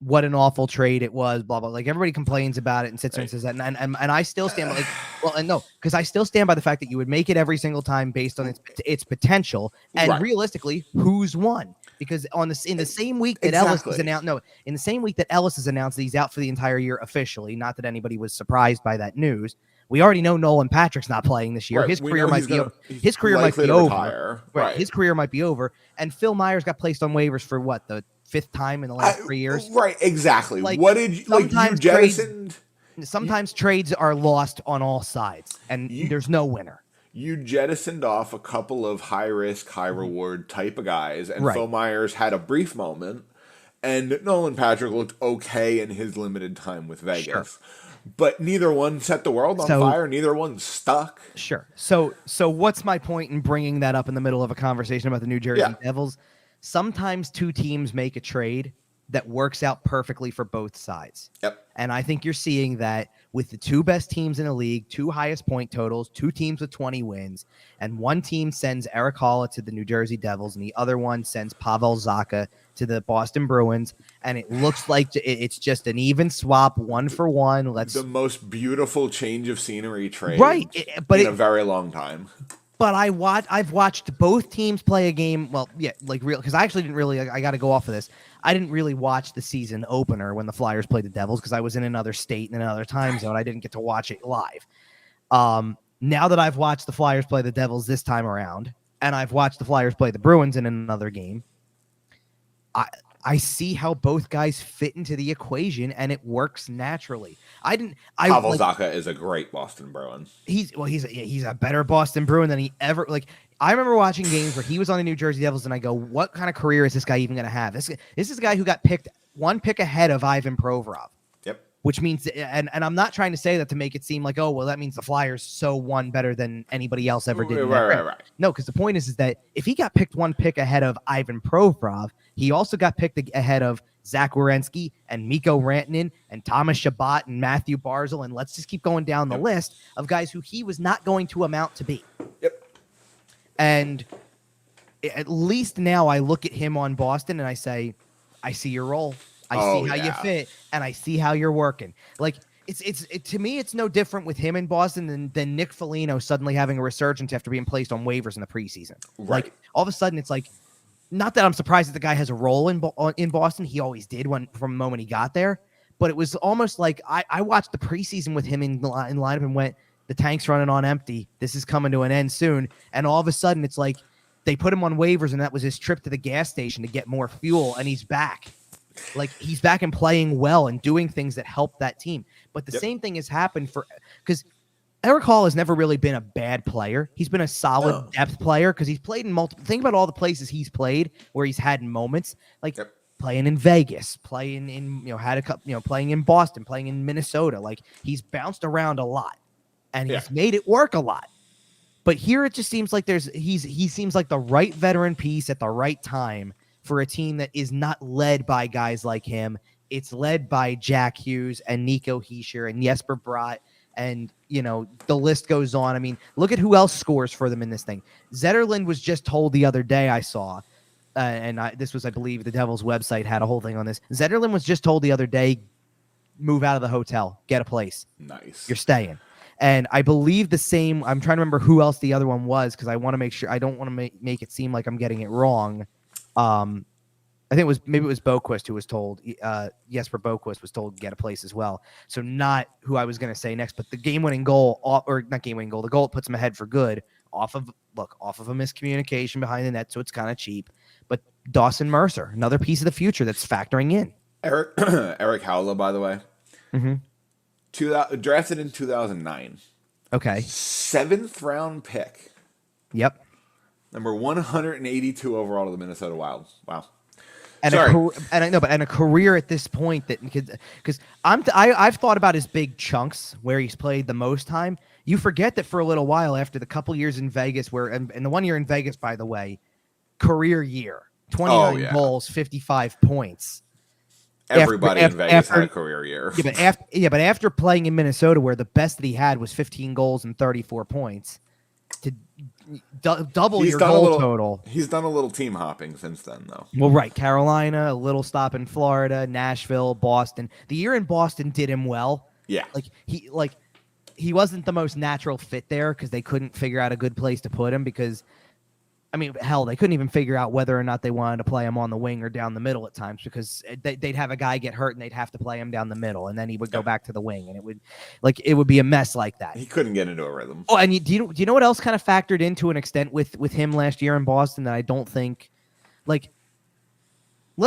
what an awful trade it was, blah, blah. Like, everybody complains about it and sits there and says that. And I still stand by, because I still stand by the fact that you would make it every single time based on its potential. And realistically, who's won? Because in the same week that Ellis was announced, in the same week that Ellis is announced that he's out for the entire year officially, not that anybody was surprised by that news. We already know Nolan Patrick's not playing this year. Right. His career might be over. His career might be over. Right. His career might be over. And Phil Myers got placed on waivers for what, the 5th time in the last 3 years? Right, exactly. Like, what did you jettisoned? Sometimes trades are lost on all sides, and there's no winner. You jettisoned off a couple of high-risk, high-reward type of guys, and Phil Myers had a brief moment, and Nolan Patrick looked okay in his limited time with Vegas. Sure. But neither one set the world on fire. Neither one stuck. Sure. So what's my point in bringing that up in the middle of a conversation about the New Jersey Devils? Sometimes two teams make a trade that works out perfectly for both sides. Yep. And I think you're seeing that with the two best teams in the league, two highest point totals, two teams with 20 wins, and one team sends Eric Haula to the New Jersey Devils, and the other one sends Pavel Zacha to the Boston Bruins, and it looks like it's just an even swap, 1-for-1. The most beautiful change of scenery trade in a very long time. But I've watched both teams play a game. Well, yeah, like real, because I actually didn't really. I got to go off of this. I didn't really watch the season opener when the Flyers played the Devils because I was in another state and another time zone. I didn't get to watch it live. Now that I've watched the Flyers play the Devils this time around, and I've watched the Flyers play the Bruins in another game, I see how both guys fit into the equation, and it works naturally. Pavel Zacha is a great Boston Bruin. He's a better Boston Bruin than he ever I remember watching games where he was on the New Jersey Devils, and I go, "What kind of career is this guy even going to have?" This is a guy who got picked one pick ahead of Ivan Provorov. Yep. Which means, and I'm not trying to say that to make it seem like, oh, well, that means the Flyers won better than anybody else ever did. Right. No, because the point is that if he got picked one pick ahead of Ivan Provorov, he also got picked ahead of Zach Werenski and Mikko Rantanen and Thomas Chabot and Matthew Barzal, and let's just keep going down the list of guys who he was not going to amount to be. Yep. And at least now I look at him on Boston and I say, I see your role. I see how you fit, and I see how you're working. Like to me, it's no different with him in Boston than Nick Foligno suddenly having a resurgence after being placed on waivers in the preseason. Right. Like all of a sudden, it's like, not that I'm surprised that the guy has a role in Boston. He always did from the moment he got there. But it was almost like I watched the preseason with him in lineup and went, the tank's running on empty. This is coming to an end soon. And all of a sudden, it's like they put him on waivers, and that was his trip to the gas station to get more fuel, and he's back. Like, he's back and playing well and doing things that help that team. But the same thing has happened because Eric Hall has never really been a bad player. He's been a solid depth player because he's played in multiple. Think about all the places he's played where he's had moments, like playing in Vegas, playing in had a couple, playing in Boston, playing in Minnesota. Like he's bounced around a lot, and he's made it work a lot. But here it just seems like he seems like the right veteran piece at the right time for a team that is not led by guys like him. It's led by Jack Hughes and Nico Hischier and Jesper Bratt. And, the list goes on. I mean, look at who else scores for them in this thing. Zetterlund was just told the other day, I saw, this was, I believe, the Devils website had a whole thing on this. Zetterlund was just told the other day, move out of the hotel, get a place. Nice. You're staying. And I believe the same, I'm trying to remember who else the other one was because I want to make sure, I don't want to make it seem like I'm getting it wrong. I think it was Boquist who was told, Jesper Boquist was told to get a place as well. So not who I was going to say next, but the game-winning goal, or not game-winning goal, the goal that puts him ahead for good off of a miscommunication behind the net, so it's kind of cheap. But Dawson Mercer, another piece of the future that's factoring in. Eric Howla, by the way, drafted in 2009. Okay. 7th round pick. Yep. Number 182 overall to the Minnesota Wild. Wow. And a career at this point that because I've thought about his big chunks where he's played the most time. You forget that for a little while after the couple years in Vegas, and the 1 year in Vegas, by the way, career year, 29 goals, 55 points. Everybody in Vegas had a career year. But after playing in Minnesota, where the best that he had was 15 goals and 34 points, to double your goal total. He's done a little team hopping since then, though. Well, right. Carolina, a little stop in Florida, Nashville, Boston. The year in Boston did him well. Yeah. He wasn't the most natural fit there because they couldn't figure out a good place to put him because, I mean, hell, they couldn't even figure out whether or not they wanted to play him on the wing or down the middle at times because they'd have a guy get hurt and they'd have to play him down the middle and then he would go back to the wing and it would be a mess like that. He couldn't get into a rhythm. Oh, and do you know what else kind of factored into an extent with him last year in Boston that I don't think, let's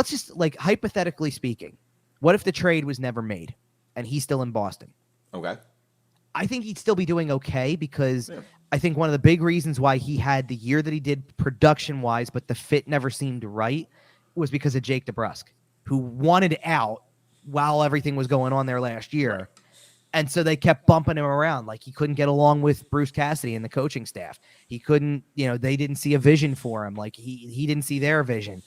just hypothetically speaking, what if the trade was never made and he's still in Boston? Okay. I think he'd still be doing okay because I think one of the big reasons why he had the year that he did production-wise, but the fit never seemed right, was because of Jake DeBrusk, who wanted out while everything was going on there last year. Right. And so they kept bumping him around. Like he couldn't get along with Bruce Cassidy and the coaching staff. He couldn't, they didn't see a vision for him. Like he didn't see their vision.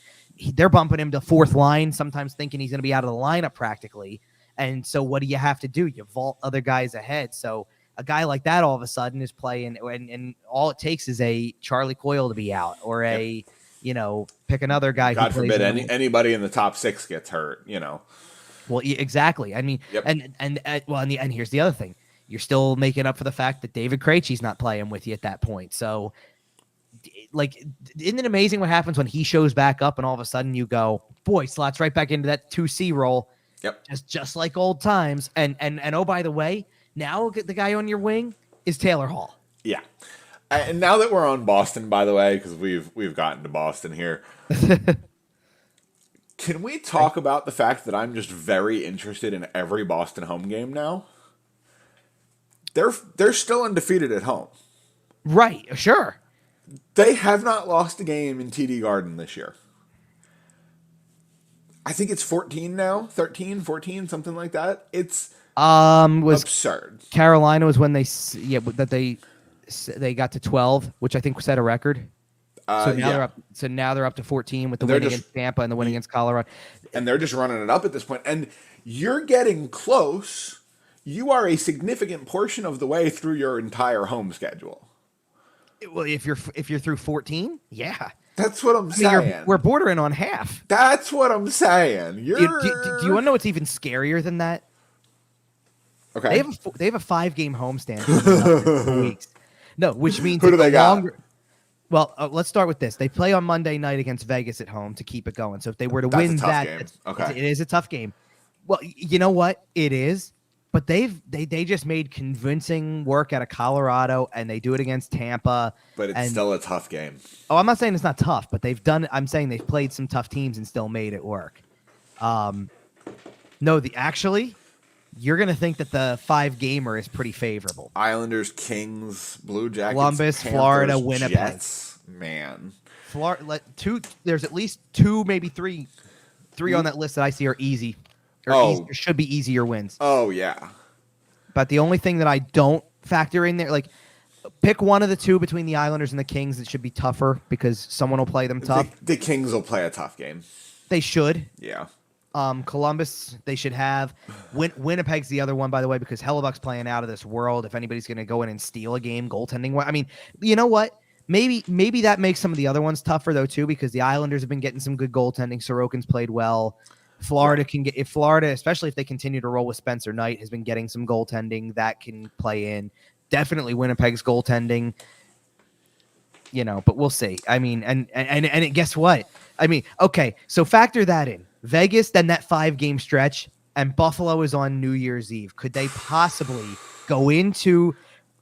They're bumping him to fourth line, sometimes thinking he's going to be out of the lineup practically. And so what do you have to do? You vault other guys ahead. So a guy like that all of a sudden is playing, and all it takes is a Charlie Coyle to be out or pick another guy. God forbid anybody in the top 6 gets hurt, Well, exactly. I mean, and here's the other thing. You're still making up for the fact that David Krejci's not playing with you at that point. So, isn't it amazing what happens when he shows back up and all of a sudden you go, boy, slots right back into that 2C role. Yep. Just like old times. And oh, by the way, now the guy on your wing is Taylor Hall. Yeah. And now that we're on Boston, by the way, because we've gotten to Boston here, can we talk about the fact that I'm just very interested in every Boston home game now? They're still undefeated at home. Right, sure. They have not lost a game in TD Garden this year. I think it's 14 now, 13, 14, something like that. It's was absurd. Carolina was when they got to 12, which I think set a record. So now they're up to 14 with the win against Tampa and the win against Colorado. And they're just running it up at this point. And you're getting close. You are a significant portion of the way through your entire home schedule. Well, if you're through 14, yeah. That's what I'm saying. We're bordering on half. That's what I'm saying. Do you want to know what's even scarier than that? Okay. They have a 5-game homestand for 2 weeks. No, which means who do they got? Well, let's start with this. They play on Monday night against Vegas at home to keep it going. So if they were to win that, it is a tough game. Well, you know what? It is. But they just made convincing work out of Colorado, and they do it against Tampa. But it's still a tough game. Oh, I'm not saying it's not tough, but they've done it. I'm saying they've played some tough teams and still made it work. No, the you're going to think that the 5-gamer is pretty favorable. Islanders, Kings, Blue Jackets, Columbus, Panthers, Florida, Winnipeg. Jets. Man. There's at least 2, maybe 3 on that list that I see are easy. Or should be easier wins. Oh, yeah. But the only thing that I don't factor in there, like, pick one of the 2 between the Islanders and the Kings that should be tougher because someone will play them tough. The Kings will play a tough game. They should. Yeah. Columbus, they should have. Winnipeg's the other one, by the way, because Hellebuck's playing out of this world. If anybody's going to go in and steal a game, goaltending. I mean, you know what? Maybe that makes some of the other ones tougher, though, too, because the Islanders have been getting some good goaltending. Sorokin's played well. Florida can get, if Florida, especially if they continue to roll with Spencer Knight, has been getting some goaltending that can play in. Definitely Winnipeg's goaltending, but we'll see. I mean, and guess what? I mean, okay, so factor that in. Vegas, then that 5-game stretch, and Buffalo is on New Year's Eve. Could they possibly go into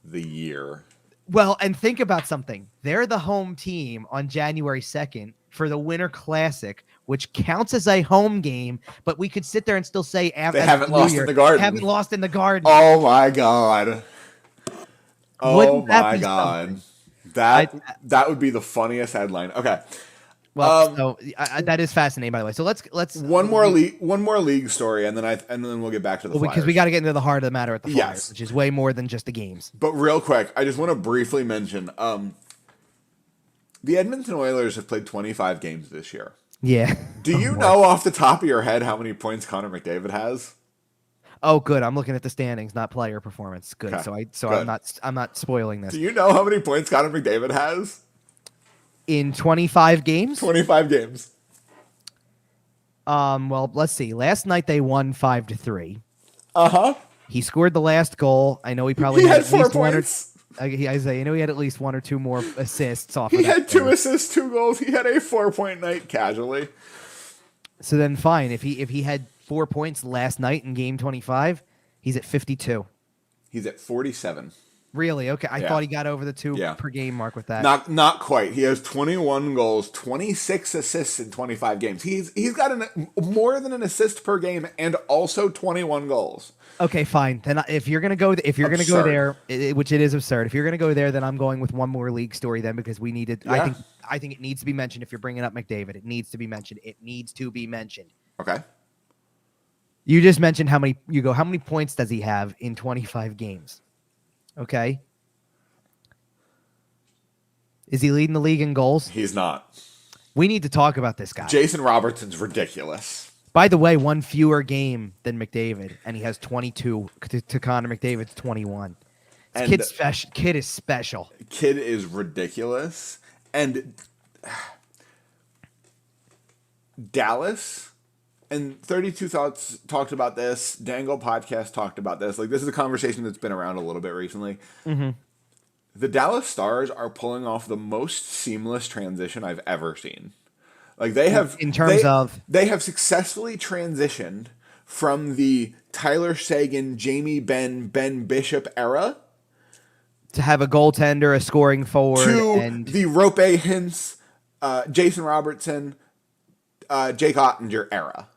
the year? Well, and think about something. They're the home team on January 2nd for the Winter Classic, which counts as a home game, but we could sit there and still say after they haven't lost in the Garden. Haven't lost in the Garden. Oh my God. Oh my God. That would be the funniest headline. Okay. Well, that is fascinating, by the way. So let's one more league story, and then we'll get back to the Flyers. Because we got to get into the heart of the matter at the Flyers, which is way more than just the games. But real quick, I just want to briefly mention the Edmonton Oilers have played 25 games this year. Yeah. Do you know off the top of your head how many points Connor McDavid has? Oh, good. I'm looking at the standings, not player performance. Good. Okay. So good. I'm not spoiling this. Do you know how many points Connor McDavid has? In 25 games? 25 games. Well, let's see. Last night they won 5-3. Uh-huh. He scored the last goal. I know he probably had at least 4 points. he had at least 1 or 2 more assists off of that. He had 2 assists, 2 goals. He had a 4-point night casually. So then fine. If he had 4 points last night in game 25, he's at 52. He's at 47. Really? Okay. I thought he got over the 2 per game mark with that. Not quite. He has 21 goals, 26 assists in 25 games. He's got more than an assist per game and also 21 goals. Okay, fine. Then if you're gonna go there, which it is absurd. If you're gonna go there, then I'm going with one more league story then because we needed. Yeah. I think it needs to be mentioned. If you're bringing up McDavid, it needs to be mentioned. It needs to be mentioned. Okay. You just mentioned how many points does he have in 25 games? Okay. Is he leading the league in goals? He's not. We need to talk about this guy. Jason Robertson's ridiculous. By the way, 1 fewer game than McDavid, and he has 22 to Connor McDavid's 21. Kid is special. Kid is ridiculous. And Dallas and 32 Thoughts talked about this. Dangle Podcast talked about this. Like, this is a conversation that's been around a little bit recently. Mm-hmm. The Dallas Stars are pulling off the most seamless transition I've ever seen. Like, they have successfully transitioned from the Tyler Seguin, Jamie Benn, Ben Bishop era to have a goaltender, a scoring forward, to the Rope Hintz, Jason Robertson, Jake Ottinger era.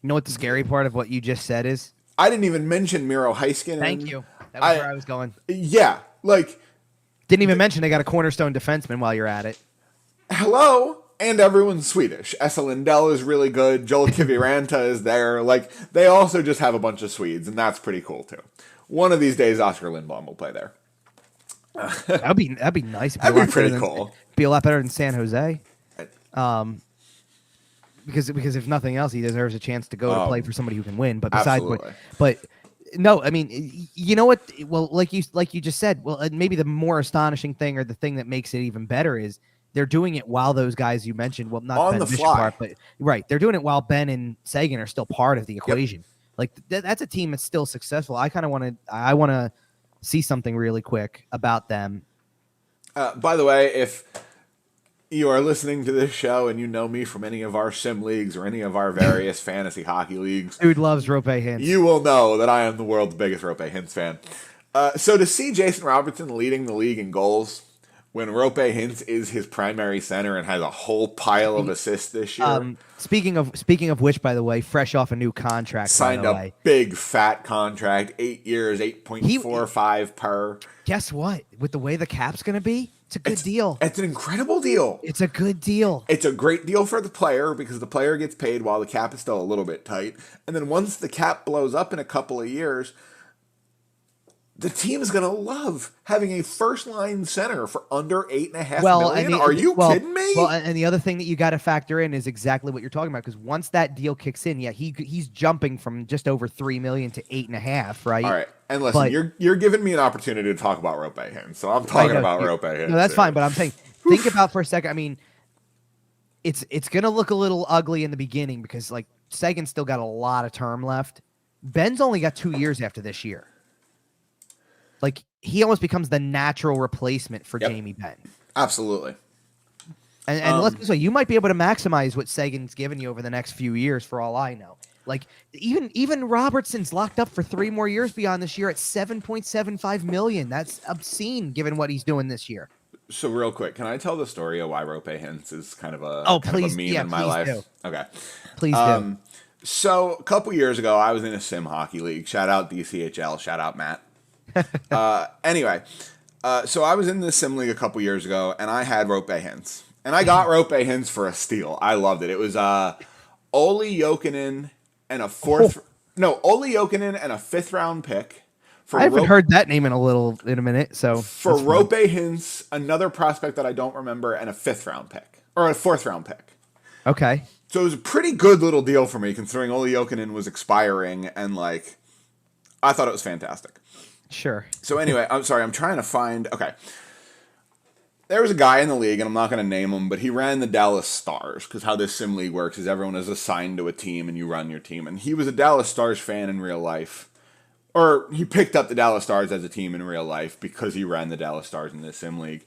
You know what the scary part of what you just said is? I didn't even mention Miro Heiskanen. Thank you. That was where I was going. Yeah, like didn't even mention they got a cornerstone defenseman while you're at it. Hello. And everyone's Swedish. Esa Lindell is really good. Joel Kiviranta is there. Like, they also just have a bunch of Swedes, and that's pretty cool, too. One of these days, Oscar Lindblom will play there. That'd be nice. That'd be pretty cool. Be a lot better than San Jose. Because if nothing else, he deserves a chance to go to play for somebody who can win. But besides, no, I mean, you know what? Well, like you just said, well, maybe the more astonishing thing or the thing that makes it even better is they're doing it while those guys you mentioned, well, not on Ben the Bishop fly, part, but right, they're doing it while Ben and Seguin are still part of the equation. Yep. Like that's a team that's still successful. I want to see something really quick about them. By the way, if you are listening to this show and you know me from any of our sim leagues or any of our various fantasy hockey leagues, dude loves Rope Hintz. You will know that I am the world's biggest Rope Hintz fan. So to see Jason Robertson leading the league in goals when Rope Hintz is his primary center and has a whole pile of assists this year. Speaking of which, by the way, fresh off a new contract, Signed by the a way. big fat contract, 8 years, 8.45 per. Guess what? With the way the cap's going to be, it's a good deal. It's an incredible deal. It's a good deal. It's a great deal for the player because the player gets paid while the cap is still a little bit tight. And then once the cap blows up in a couple of years, the team is going to love having a first-line center for under $8.5 million. Are you kidding me? Well, and the other thing that you got to factor in is exactly what you're talking about, because once that deal kicks in, he's jumping from just over $3 million to $8.5, right? All right, and listen, you're giving me an opportunity to talk about Rope Hintz, so I'm talking about Rope Hintz. No, that's fine, but I'm saying, think about for a second. I mean, it's going to look a little ugly in the beginning because like Sagan's still got a lot of term left. Ben's only got 2 years after this year. Like, he almost becomes the natural replacement for Jamie Benn. Absolutely. And let's be so you might be able to maximize what Sagan's given you over the next few years, for all I know. Like, even Robertson's locked up for 3 more years beyond this year at $7.75 million. That's obscene, given what he's doing this year. So, real quick, can I tell the story of why Rope Hintz is kind of a meme in my life? Do. Okay. Please do. So, a couple years ago, I was in a sim hockey league. Shout out DCHL. Shout out Matt. Anyway, so I was in the sim league a couple years ago, and I had Rope Hintz. And I got Rope Hintz for a steal. I loved it. It was Olli Jokinen and a fifth round pick. I haven't heard that name in a minute. So for Rope Hintz, another prospect that I don't remember, and a 5th round pick or a 4th round pick. Okay. So it was a pretty good little deal for me, considering Olli Jokinen was expiring, and like, I thought it was fantastic. Sure. So anyway, I'm sorry, I'm trying to find. Okay. There was a guy in the league, and I'm not going to name him, but he ran the Dallas Stars, because how this sim league works is everyone is assigned to a team, and you run your team. And he was a Dallas Stars fan in real life. Or he picked up the Dallas Stars as a team in real life because he ran the Dallas Stars in this sim league.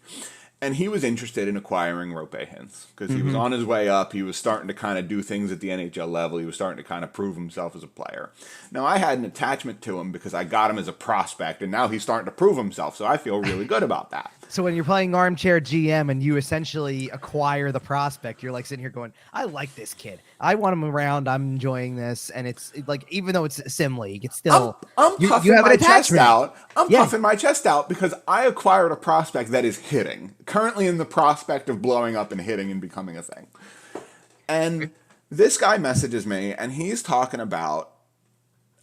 And he was interested in acquiring Rope Hintz because he was on his way up. He was starting to kind of do things at the NHL level. He was starting to kind of prove himself as a player. Now, I had an attachment to him because I got him as a prospect, and now he's starting to prove himself. So I feel really good about that. So when you're playing armchair GM and you essentially acquire the prospect, you're like sitting here going, I like this kid. I want him around. I'm enjoying this. And it's like, even though it's a sim league, it's still, I'm puffing my chest out. I'm puffing my chest out because I acquired a prospect that is hitting. Currently in the prospect of blowing up and hitting and becoming a thing. And this guy messages me, and he's talking about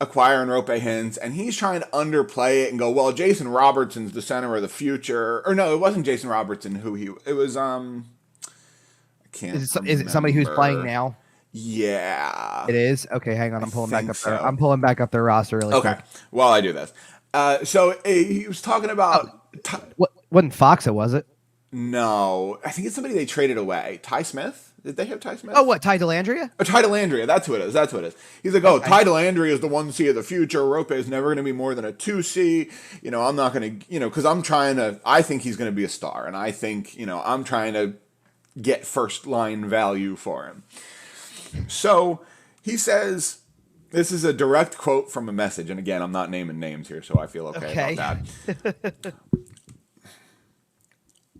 acquiring Rope Hintz, and he's trying to underplay it and go, well, Jason Robertson's the center of the future. Or no, it wasn't Jason Robertson it was I can't Is it somebody who's playing now? Yeah. It is? Okay, hang on. I'm pulling back up their roster really quick. While I do this. So he was talking about wasn't Foxa, was it? No. I think it's somebody they traded away. Ty Smith? Did they have Ty Smith? Oh, what, Ty Dellandrea? Oh, Ty Dellandrea. That's who it is. He's like, Ty Dellandrea is the 1C of the future. Rope is never going to be more than a 2C. I'm not going to, because I think he's going to be a star. And I think, I'm trying to get first line value for him. So he says, this is a direct quote from a message. And again, I'm not naming names here, so I feel okay about that.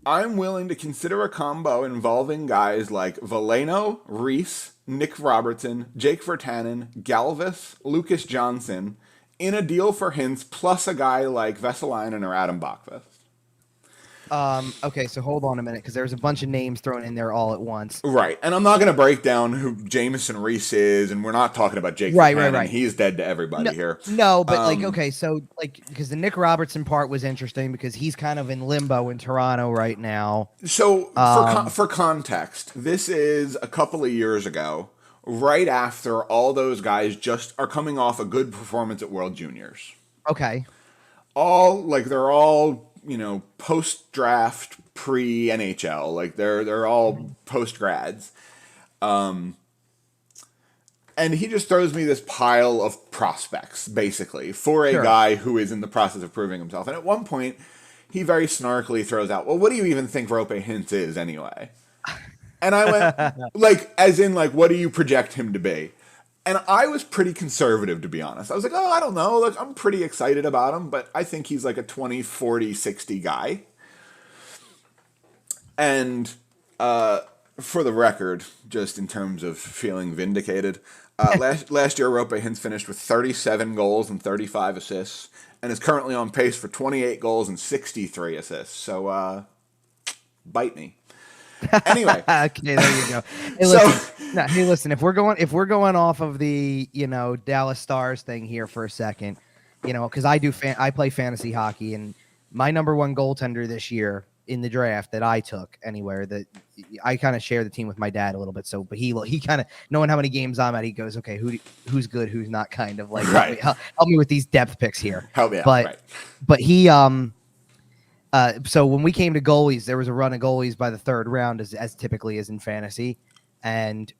I'm willing to consider a combo involving guys like Veleno, Reese, Nick Robertson, Jake Virtanen, Galvis, Lucas Johnson in a deal for Hintz plus a guy like Vesalainen or Adam Bachvest. Okay, so hold on a minute because there's a bunch of names thrown in there all at once. Right, and I'm not going to break down who Jameson Reese is, and we're not talking about Jake Virtanen. Right. He's dead to everybody here. No, but because the Nick Robertson part was interesting because he's kind of in limbo in Toronto right now. So for context, this is a couple of years ago, right after all those guys just are coming off a good performance at World Juniors. Okay. They're all post-draft, pre-NHL. They're all post-grads. And he just throws me this pile of prospects, basically, for a guy who is in the process of proving himself. And at one point, he very snarkily throws out, well, what do you even think Rope Hintz is anyway? And I went, what do you project him to be? And I was pretty conservative, to be honest. I was like, I don't know. Look, I'm pretty excited about him, but I think he's like a 20, 40, 60 guy. And for the record, just in terms of feeling vindicated, last year Rope Hintz finished with 37 goals and 35 assists, and is currently on pace for 28 goals and 63 assists. So, bite me. Anyway, okay, there you go. Hey, listen. If we're going off of the Dallas Stars thing here for a second, because I play fantasy hockey, and my number one goaltender this year in the draft that I took anywhere, that I kind of share the team with my dad a little bit. So, but he kind of knowing how many games I'm at, he goes, okay, who's good, who's not, kind of like right. help me with these depth picks here. Help me out. But right. but he so when we came to goalies, there was a run of goalies by the third round, as typically is in fantasy, and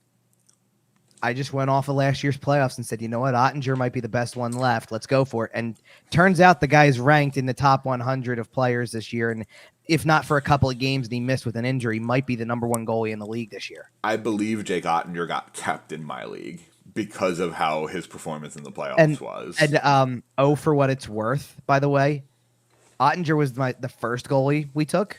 I just went off of last year's playoffs and said, you know what, Ottinger might be the best one left. Let's go for it. And turns out the guy's ranked in the top 100 of players this year, and if not for a couple of games and he missed with an injury, might be the number one goalie in the league this year. I believe Jake Ottinger got kept in my league because of how his performance in the playoffs was. And for what it's worth, by the way, Ottinger was the first goalie we took.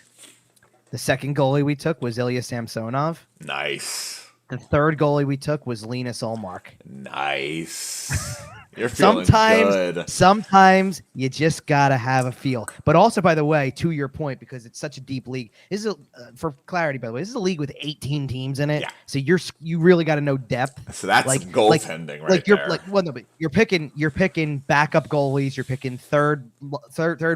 The second goalie we took was Ilya Samsonov. Nice. The third goalie we took was Linus Ullmark. Nice. You're feeling good. Sometimes you just gotta have a feel. But also, by the way, to your point, because it's such a deep league, this is for clarity. By the way, this is a league with 18 teams in it. Yeah. So you really got to know depth. So that's like goaltending, right there. But you're picking backup goalies. You're picking third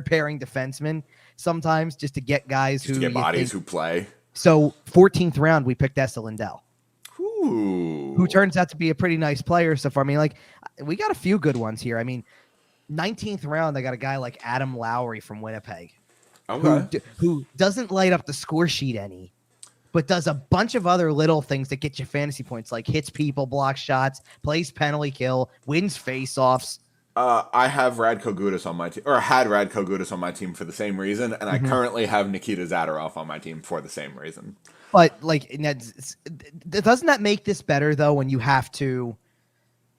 pairing defensemen sometimes just to get guys who bodies who play. So 14th round, we picked Esa Lindell. Ooh. Who turns out to be a pretty nice player so far. I mean, we got a few good ones here. I mean, 19th round, I got a guy like Adam Lowry from Winnipeg, who doesn't light up the score sheet any, but does a bunch of other little things that get you fantasy points, like hits people, blocks shots, plays penalty kill, wins faceoffs. I have Radko Gudas on my team, or had Radko Gudas on my team for the same reason, and I currently have Nikita Zadorov on my team for the same reason. But doesn't that make this better though? When you have to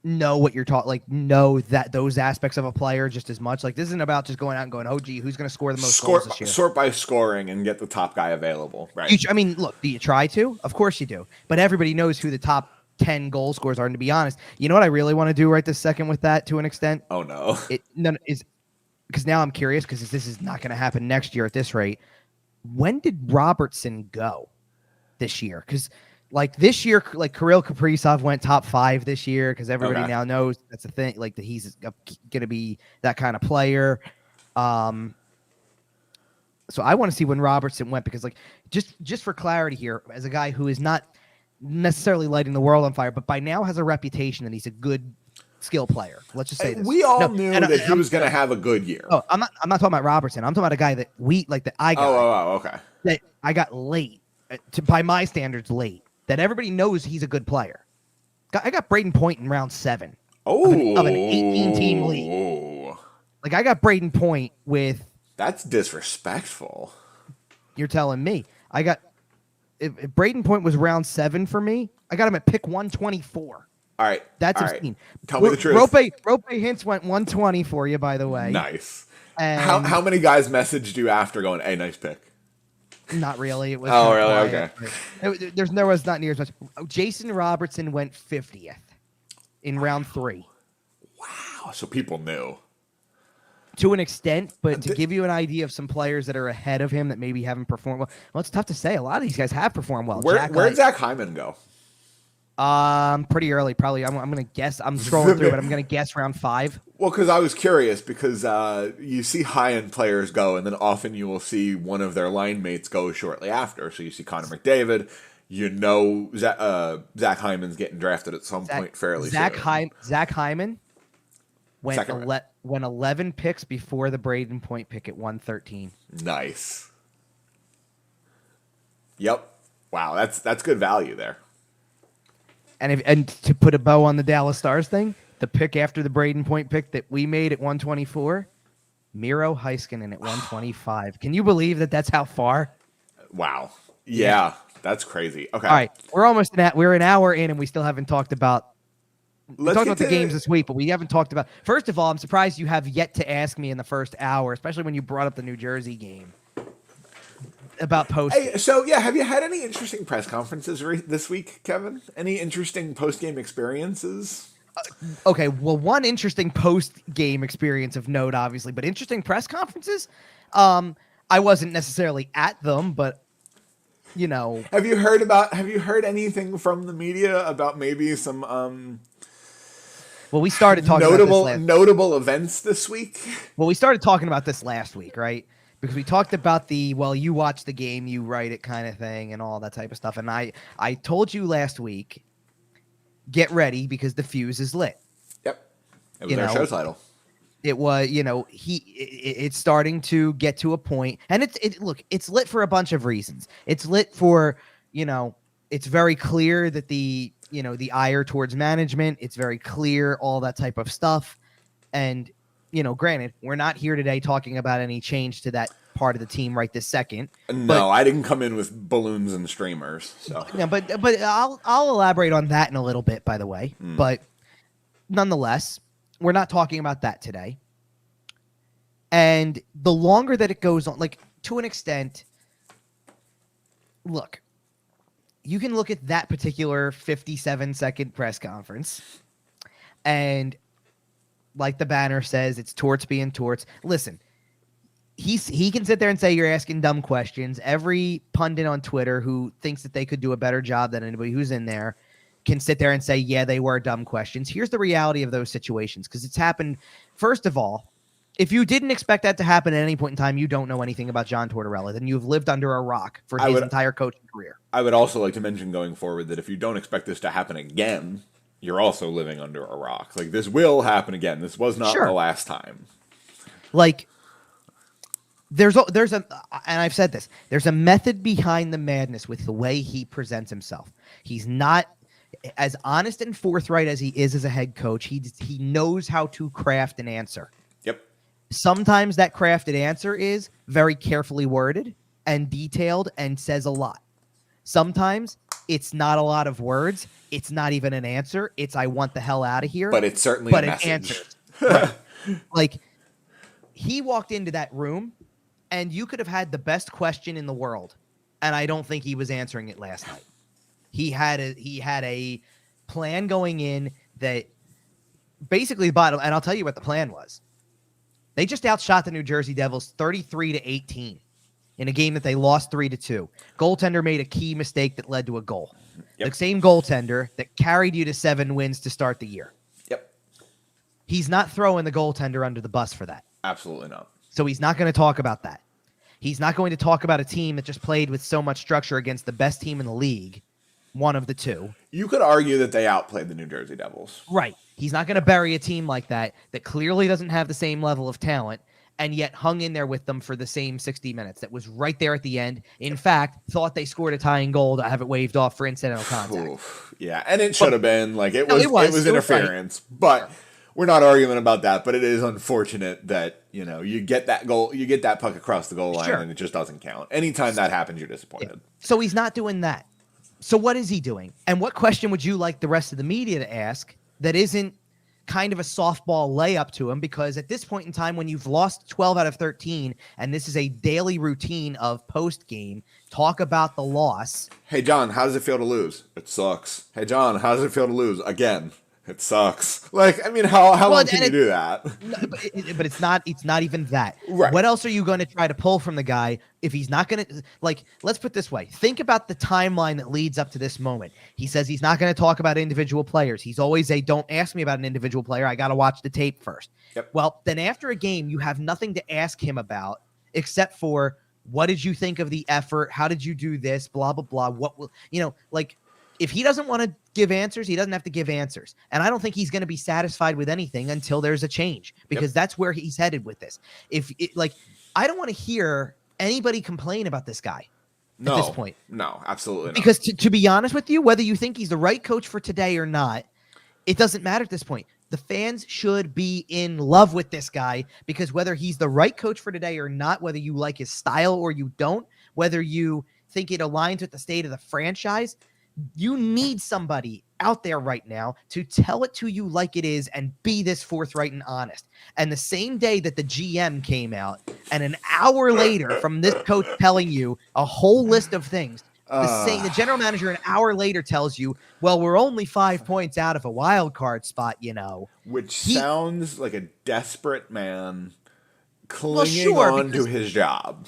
know what you're taught, know that those aspects of a player just as much. This isn't about just going out and going, oh gee, who's going to score the most goals this year? Sort by scoring and get the top guy available. Right. Look, do you try to? Of course you do. But everybody knows who the top 10 goal scorers are. And to be honest, you know what I really want to do right this second with that, to an extent? Oh no. Because now I'm curious, because this is not going to happen next year at this rate. When did Robertson go this year? Because this year, Kirill Kaprizov went top 5 this year, because everybody now knows that's a thing, that he's going to be that kind of player. So I want to see when Robertson went, because just for clarity here, as a guy who is not necessarily lighting the world on fire, but by now has a reputation that he's a good skill player. Let's just say this. We all knew that he was going to have a good year. Oh, I'm not talking about Robertson. I'm talking about a guy that I got. Oh, okay. That I got late, by my standards, late. That everybody knows he's a good player. I got Braden Point in round 7 of an 18-team league. I got Braden Point with... That's disrespectful. You're telling me. If Braden Point was round 7 for me, I got him at pick 124. All right. That's obscene. Tell me the truth. Rope Hintz went 120 for you, by the way. Nice. And how many guys messaged you after going, hey, nice pick? Not really. It was. Oh, really? Okay. There was not near as much. Jason Robertson went 50th in round 3. Wow. So people knew. To an extent, but to give you an idea of some players that are ahead of him that maybe haven't performed well. Well, it's tough to say. A lot of these guys have performed well. Where'd Zach Hyman go? Pretty early, probably. I'm going to guess. I'm scrolling through, but I'm going to guess round 5. Well, because I was curious, because you see high-end players go, and then often you will see one of their line mates go shortly after. So you see Connor McDavid. Zach Hyman's getting drafted at some point fairly soon. Zach Hyman went 11 picks before the Braden Point pick at 113. Nice. Yep. Wow, that's good value there. And to put a bow on the Dallas Stars thing, the pick after the Braden Point pick that we made at 124, Miro Heiskanen at 125. Can you believe that that's how far? Wow. Yeah, that's crazy. Okay. All right, we're an hour in and we still haven't talked about the games this week, but we haven't talked about. First of all, I'm surprised you have yet to ask me in the first hour, especially when you brought up the New Jersey game. about post. Hey, so yeah, have you had any interesting press conferences this week, Kevin? Any interesting post-game experiences? Okay, well, one interesting post-game experience of note, obviously, but interesting press conferences. I wasn't necessarily at them, but you know, Have you heard anything from the media about maybe some well, we started talking about this notable events this week? Well, we started talking about this last week, right? Because we talked about the, well, you watch the game, you write it kind of thing and all that type of stuff. And I told you last week, get ready because the fuse is lit. Yep. It was our show title. It was, it's starting to get to a point, and look, it's lit for a bunch of reasons. It's lit for, it's very clear that the ire towards management, it's very clear, all that type of stuff. And, granted, we're not here today talking about any change to that part of the team right this second. No, I didn't come in with balloons and streamers. So yeah, but I'll elaborate on that in a little bit, by the way. But nonetheless, we're not talking about that today. And the longer that it goes on, like, to an extent, look, you can look at that particular 57-second press conference, and like the banner says, it's torts being torts. Listen, he can sit there and say you're asking dumb questions. Every pundit on Twitter who thinks that they could do a better job than anybody who's in there can sit there and say, yeah, they were dumb questions. Here's the reality of those situations, because it's happened. First of all, if you didn't expect that to happen at any point in time, you don't know anything about John Tortorella. Then you've lived under a rock for his entire coaching career. I would also like to mention going forward that if you don't expect this to happen again, you're also living under a rock. Like, this will happen again. This was not the last time. Like, there's a, and I've said this, there's a method behind the madness with the way he presents himself. He's not as honest and forthright as he is as a head coach. He knows how to craft an answer. Yep. Sometimes that crafted answer is very carefully worded and detailed and says a lot. Sometimes it's not a lot of words. It's not even an answer. It's, I want the hell out of here. But it's certainly a message. Answer. Right. Like, he walked into that room and you could have had the best question in the world, and I don't think he was answering it last night. He had a plan going in that basically the bottom, and I'll tell you what the plan was. They just outshot the New Jersey Devils 33-18 in a game that they lost 3-2. Goaltender made a key mistake that led to a goal. Yep. The same goaltender that carried you to 7 wins to start the year. Yep. He's not throwing the goaltender under the bus for that. Absolutely not. So he's not going to talk about that. He's not going to talk about a team that just played with so much structure against the best team in the league, one of the two. You could argue that they outplayed the New Jersey Devils. Right. He's not going to bury a team like that clearly doesn't have the same level of talent and yet hung in there with them for the same 60 minutes. That was right there at the end. In fact, thought they scored a tying goal to have it waved off for incidental contact. Oof, yeah, and it should have been. Like, it was interference. But we're not arguing about that, but it is unfortunate that, you get that goal, you get that puck across the goal line, and it just doesn't count. Anytime that happens, you're disappointed. Yeah. So he's not doing that. So what is he doing? And what question would you like the rest of the media to ask that isn't kind of a softball layup to him? Because at this point in time, when you've lost 12 out of 13, and this is a daily routine of post-game, talk about the loss. Hey, John, how does it feel to lose? It sucks. Hey, John, how does it feel to lose? Again. It sucks. Like, I mean, how long can you do that? But it's not even that. Right. What else are you going to try to pull from the guy if he's not going to, like, let's put it this way. Think about the timeline that leads up to this moment. He says he's not going to talk about individual players. He's always don't ask me about an individual player. I got to watch the tape first. Yep. Well, then after a game, you have nothing to ask him about except for, what did you think of the effort? How did you do this? Blah, blah, blah. What will, if he doesn't want to give answers, he doesn't have to give answers. And I don't think he's going to be satisfied with anything until there's a change, because that's where he's headed with this. I don't want to hear anybody complain about this guy at this point. No, absolutely not. Because to be honest with you, whether you think he's the right coach for today or not, it doesn't matter at this point. The fans should be in love with this guy, because whether he's the right coach for today or not, whether you like his style or you don't, whether you think it aligns with the state of the franchise, you need somebody out there right now to tell it to you like it is and be this forthright and honest. And the same day that the GM came out, and an hour later from this coach telling you a whole list of things, the general manager an hour later tells you, well, we're only 5 points out of a wild card spot, Which sounds like a desperate man clinging on to his job.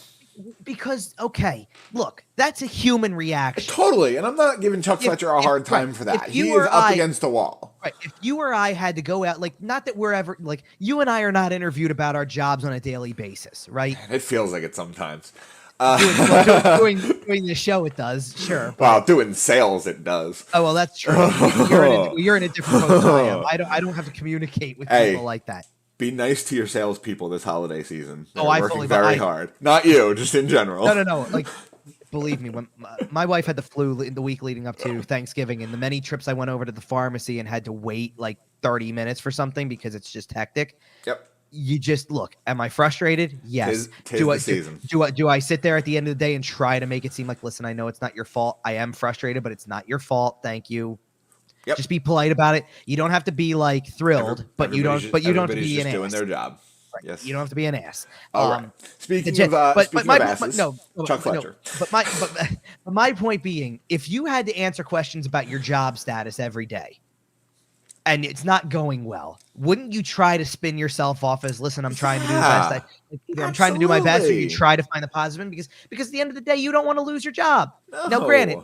Because, okay, look, that's a human reaction. Totally, and I'm not giving Chuck Fletcher a hard time for that. He is up against a wall. Right, if you or I had to go out, not that we're ever, you and I are not interviewed about our jobs on a daily basis, right? It feels like it sometimes. Doing the show, it does, sure. Well, doing sales, it does. Oh, well, that's true. You're in a different boat than I am. I don't have to communicate with people like that. Be nice to your salespeople this holiday season. They're working very hard. Not you, just in general. No. Believe me, when my wife had the flu in the week leading up to Thanksgiving, and the many trips I went over to the pharmacy and had to wait 30 minutes for something because it's just hectic. Yep. You just look. Am I frustrated? Yes. Tis the season. Do I sit there at the end of the day and try to make it seem like, listen, I know it's not your fault. I am frustrated, but it's not your fault. Thank you. Yep. Just be polite about it. You don't have to be thrilled, but you don't have to be an ass. Doing their job. Right. Yes. You don't have to be an ass. All right. Speaking of asses, Chuck Fletcher. But my point being, if you had to answer questions about your job status every day, and it's not going well, wouldn't you try to spin yourself off as, listen, I'm trying to do the best. I'm trying to do my best, or you try to find the positive, because at the end of the day, you don't want to lose your job. No. Now,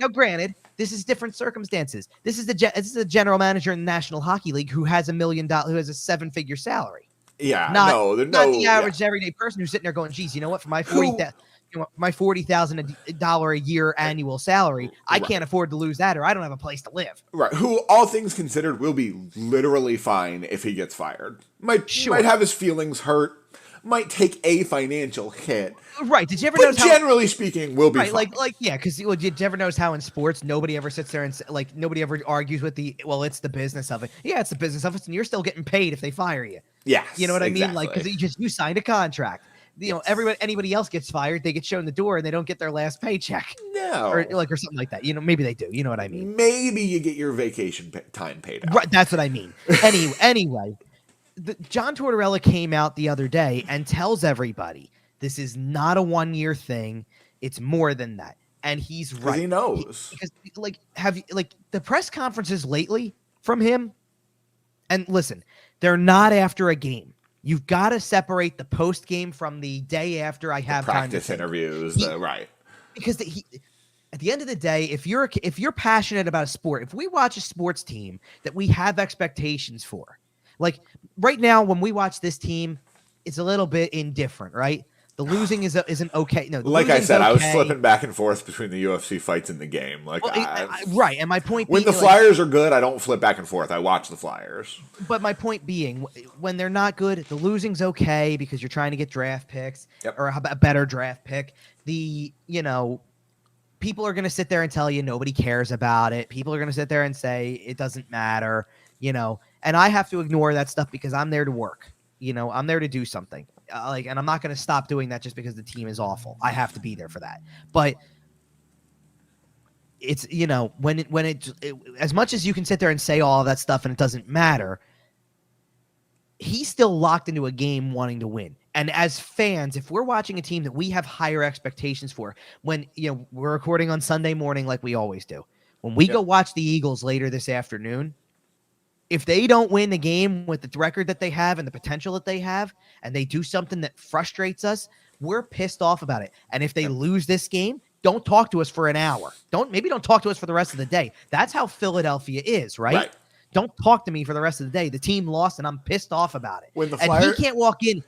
granted, this is different circumstances. This is the general manager in the National Hockey League who has $1 million, who has a 7-figure salary. Yeah, not the average everyday person who's sitting there going, geez, you know what? For my $40,000 a year annual salary, I can't afford to lose that, or I don't have a place to live. Right. Who, all things considered, will be literally fine if he gets fired. Might have his feelings hurt. Might take a financial hit. Right. Did you ever notice generally speaking, will be fine. Because did you ever notice how in sports nobody ever sits there and nobody ever argues with it's the business of it. Yeah, it's the business of it, and you're still getting paid if they fire you. Yes. You know what I mean? Because you signed a contract. Anybody else gets fired, they get shown the door and they don't get their last paycheck. No. Or something like that. Maybe they do. You know what I mean? Maybe you get your vacation time paid out. Right. That's what I mean. Anyway, John Tortorella came out the other day and tells everybody this is not a 1-year thing. It's more than that. And he's right. He knows. Because the press conferences lately from him, and listen, they're not after a game. You've got to separate the post game from the day after. I have practice interviews, right? Because at the end of the day, if you're passionate about a sport, if we watch a sports team that we have expectations for, right now when we watch this team, it's a little bit indifferent, right? The losing isn't okay. No, like I said, okay. I was flipping back and forth between the UFC fights and the game. Right. And my point when being, the Flyers are good, I don't flip back and forth. I watch the Flyers. But my point being, when they're not good, the losing's okay because you're trying to get draft picks or a better draft pick. People are going to sit there and tell you nobody cares about it. People are going to sit there and say it doesn't matter, and I have to ignore that stuff because I'm there to work. I'm there to do something. And I'm not going to stop doing that just because the team is awful. I have to be there for that. But it's, when it as much as you can sit there and say all of that stuff and it doesn't matter, he's still locked into a game wanting to win. And as fans, if we're watching a team that we have higher expectations for, when, we're recording on Sunday morning like we always do, when we go watch the Eagles later this afternoon, if they don't win the game with the record that they have and the potential that they have, and they do something that frustrates us, we're pissed off about it. And if they lose this game, don't talk to us for an hour. Don't talk to us for the rest of the day. That's how Philadelphia is, right? Don't talk to me for the rest of the day. The team lost, and I'm pissed off about it. And he can't walk in.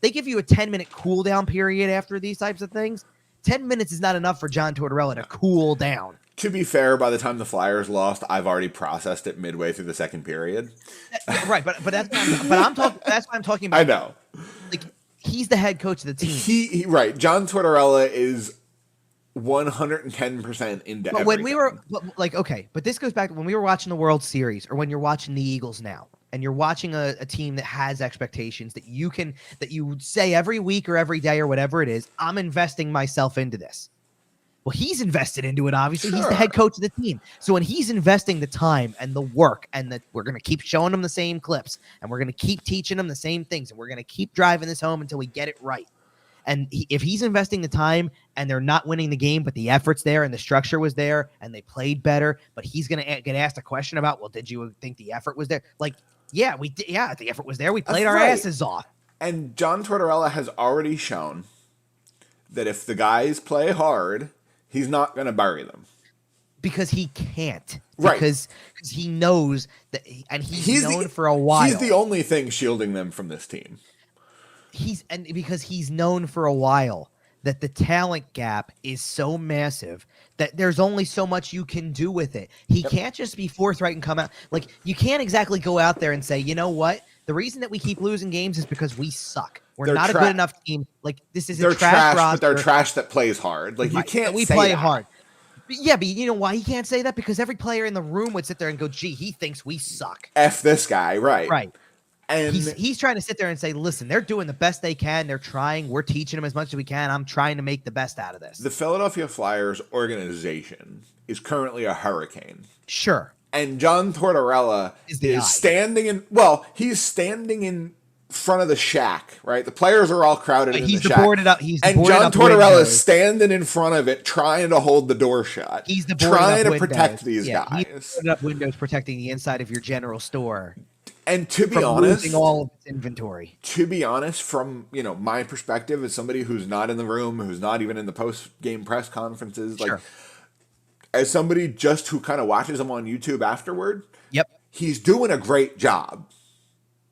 They give you a 10-minute cool down period after these types of things. 10 minutes is not enough for John Tortorella to cool down. To be fair, by the time the Flyers lost, I've already processed it midway through the second period. Right, but that's what I'm talking about. I know. He's the head coach of the team. He right. John Tortorella is 110% into but when we were but this goes back to when we were watching the World Series, or when you're watching the Eagles now, and you're watching a team that has expectations that you say every week or every day or whatever it is, I'm investing myself into this. Well, he's invested into it, obviously. Sure. He's the Sure. head coach of the team. So when he's investing the time and the work and that we're going to keep showing him the same clips and we're going to keep teaching him the same things and we're going to keep driving this home until we get it right. And if he's investing the time and they're not winning the game, but the effort's there and the structure was there and they played better, but he's going to get asked a question about, well, did you think the effort was there? Like, yeah, we did. Yeah, the effort was there. We played our asses off. And John Tortorella has already shown that if the guys play hard, he's not going to bury them. Because he can't. Right. Because he knows that, and he's known for a while. He's the only thing shielding them from this team. Because he's known for a while that the talent gap is so massive that there's only so much you can do with it. He can't just be forthright and come out. Like, you can't exactly go out there and say, you know what? The reason that we keep losing games is because we suck. They're not a good enough team. Like, this is a trash roster. But they're trash that plays hard. Like, you can't we say play that. hard. Yeah, but you know why he can't say that? Because every player in the room would sit there and go, gee, he thinks we suck. F this guy, right. Right. And he's trying to sit there and say, listen, they're doing the best they can. They're trying. We're teaching them as much as we can. I'm trying to make the best out of this. The Philadelphia Flyers organization is currently a hurricane. Sure. And John Tortorella is standing in, well, he's standing in front of the shack, right? The players are all crowded in the shack. And John Tortorella is standing in front of it, trying to hold the door shut. He's trying to protect these guys. He's putting up windows protecting the inside of your general store. And to be honest, losing all of its inventory. To be honest, from my perspective as somebody who's not in the room, who's not even in the post-game press conferences, sure. like as somebody just who kind of watches him on YouTube afterward, he's doing a great job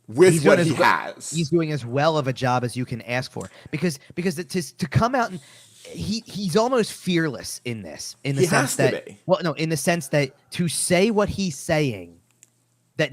with what he has. He's doing as well of a job as you can ask for because to come out and he's almost fearless in this, in the sense that in the sense that to say what he's saying. That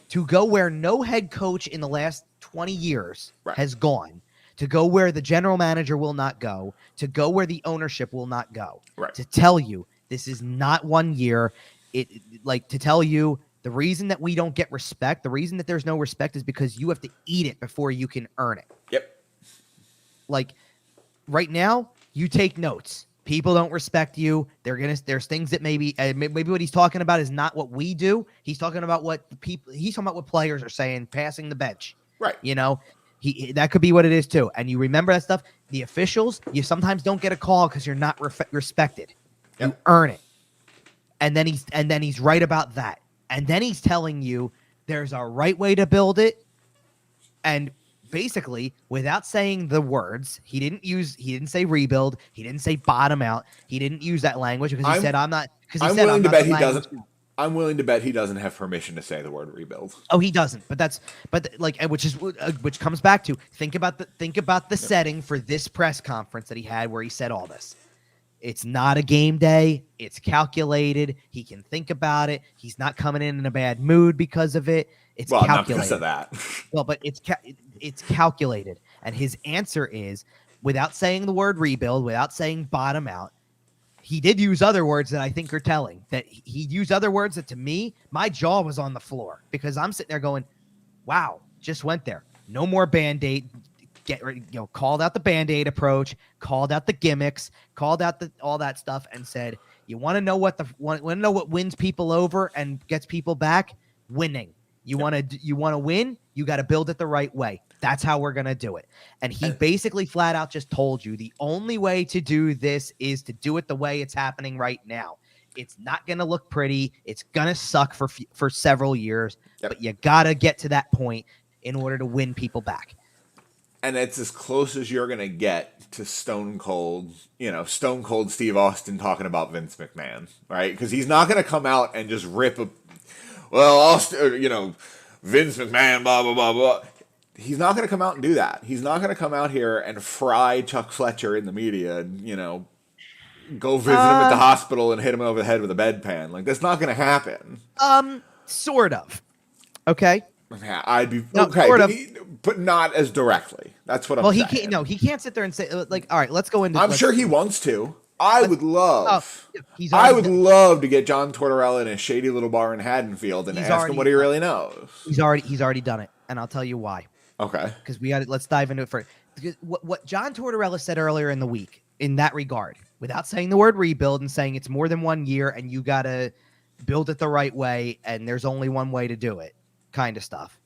to go where no head coach in the last 20 years has gone, to go where the general manager will not go, to go where the ownership will not go, to tell you this is not 1 year. To tell you the reason that we don't get respect, the reason that there's no respect is because you have to eat it before you can earn it. Yep. Like right now, you take notes. People don't respect you. There's things that maybe what he's talking about is not what we do. He's talking about what players are saying, passing the bench. Right. That could be what it is too. And you remember that stuff. The officials, you sometimes don't get a call because you're not respected. Yep. You earn it. And then he's right about that. And then he's telling you there's a right way to build it. And basically, without saying the words, he didn't say rebuild. He didn't say bottom out. He didn't use that language because he said, I'm not. I'm willing to bet he doesn't. I'm willing to bet he doesn't have permission to say the word rebuild. Oh, he doesn't. Which comes back to think about the setting for this press conference that he had where he said all this. It's not a game day. It's calculated. He can think about it. He's not coming in a bad mood because of it. It's calculated. Not because of that. Well, but it's calculated. And his answer is, without saying the word rebuild, without saying bottom out, he did use other words that I think are telling. That he used other words that to me, my jaw was on the floor because I'm sitting there going, wow, just went there. No more Band-Aid. Called out the Band-Aid approach, called out the gimmicks, called out all that stuff, and said, "You want to know what wins people over and gets people back? Winning. You want to win? You got to build it the right way. That's how we're gonna do it." And he basically flat out just told you the only way to do this is to do it the way it's happening right now. It's not gonna look pretty. It's gonna suck for several years, but you gotta get to that point in order to win people back. And it's as close as you're going to get to Stone Cold Steve Austin talking about Vince McMahon, right? Because he's not going to come out and just rip Vince McMahon, blah, blah, blah, blah. He's not going to come out and do that. He's not going to come out here and fry Chuck Fletcher in the media and, go visit him at the hospital and hit him over the head with a bedpan. Like, that's not going to happen. Sort of. Okay. Yeah, I'd be okay, but not as directly. That's what I'm saying. Well, he can't sit there and say all right, let's go into. I'm sure he wants to. I would love to get John Tortorella in a shady little bar in Haddonfield and ask him what he really knows. He's already done it, and I'll tell you why. Okay. Because let's dive into it first. because what John Tortorella said earlier in the week in that regard, without saying the word rebuild and saying it's more than 1 year and you got to build it the right way and there's only one way to do it, kind of stuff.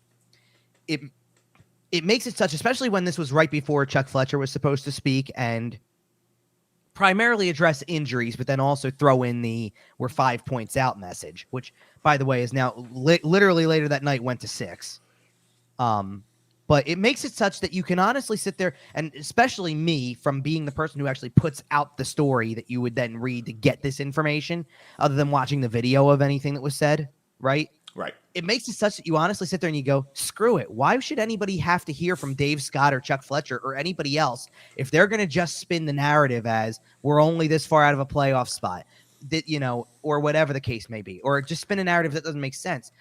It makes it such, especially when this was right before Chuck Fletcher was supposed to speak and primarily address injuries, but then also throw in the "we're 5 points out" message, which, by the way, is now literally later that night went to 6. But it makes it such that you can honestly sit there, and especially me, from being the person who actually puts out the story that you would then read to get this information, other than watching the video of anything that was said, right? Right. It makes it such that you honestly sit there and you go, screw it. Why should anybody have to hear from Dave Scott or Chuck Fletcher or anybody else if they're going to just spin the narrative as we're only this far out of a playoff spot, that, you know, or whatever the case may be, or just spin a narrative that doesn't make sense.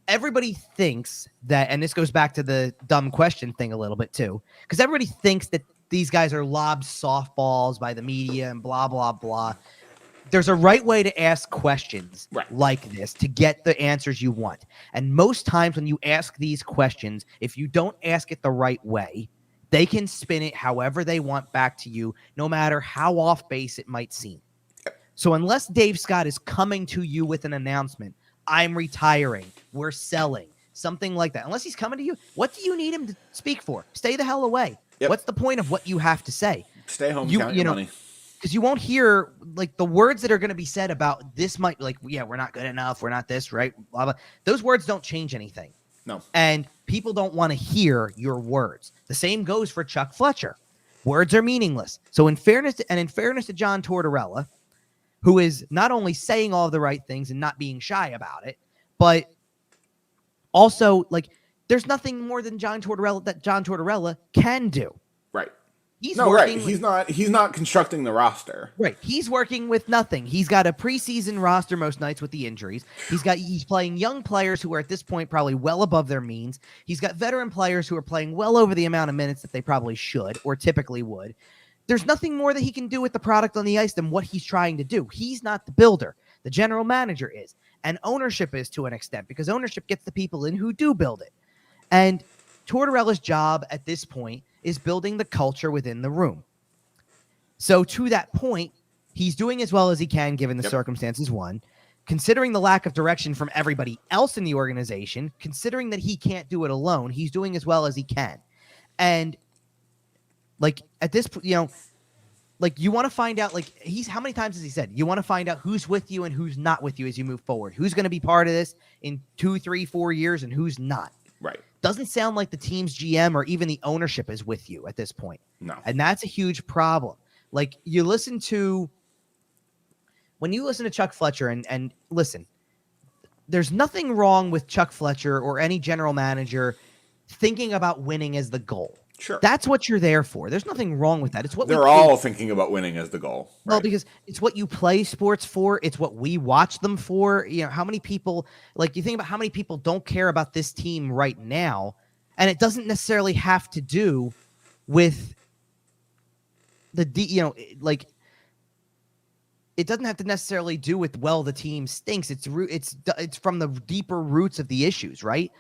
Everybody thinks that, and this goes back to the dumb question thing a little bit too, because everybody thinks that these guys are lobbed softballs by the media and blah, blah, blah. There's a right way to ask questions like this to get the answers you want. And most times when you ask these questions, if you don't ask it the right way, they can spin it however they want back to you, no matter how off base it might seem. So unless Dave Scott is coming to you with an announcement, I'm retiring, we're selling, something like that. Unless he's coming to you, what do you need him to speak for? Stay the hell away. Yep. What's the point of what you have to say? Stay home, count your money. Because you won't hear, like, the words that are going to be said about this might, like, yeah, we're not good enough, we're not this, right? Blah, blah. Those words don't change anything. No. And people don't want to hear your words. The same goes for Chuck Fletcher. Words are meaningless. So in fairness to John Tortorella, who is not only saying all of the right things and not being shy about it, but also, like, there's nothing more than John Tortorella can do. Right. He's working. He's not constructing the roster. Right. He's working with nothing. He's got a preseason roster most nights with the injuries. He's playing young players who are at this point probably well above their means. He's got veteran players who are playing well over the amount of minutes that they probably should or typically would. There's nothing more that he can do with the product on the ice than what he's trying to do. He's not the builder. The general manager is. And ownership is, to an extent, because ownership gets the people in who do build it. And Tortorella's job at this point is building the culture within the room. So to that point, he's doing as well as he can given the circumstances. One, considering the lack of direction from everybody else in the organization, considering that he can't do it alone, he's doing as well as he can. And like at this, you know, like you want to find out, like how many times has he said, you want to find out who's with you and who's not with you as you move forward, who's going to be part of this in 2, 3, 4 years and who's not. Right. Doesn't sound like the team's GM or even the ownership is with you at this point. No. And that's a huge problem. Like when you listen to Chuck Fletcher and listen, there's nothing wrong with Chuck Fletcher or any general manager thinking about winning as the goal. Sure. That's what you're there for. There's nothing wrong with that. It's what they're all thinking about winning as the goal. Right? Well, because it's what you play sports for. It's what we watch them for. You know, how many people, like you think about how many people don't care about this team right now, and it doesn't necessarily have to do with it doesn't have to necessarily do with, well, the team stinks. It's from the deeper roots of the issues, right?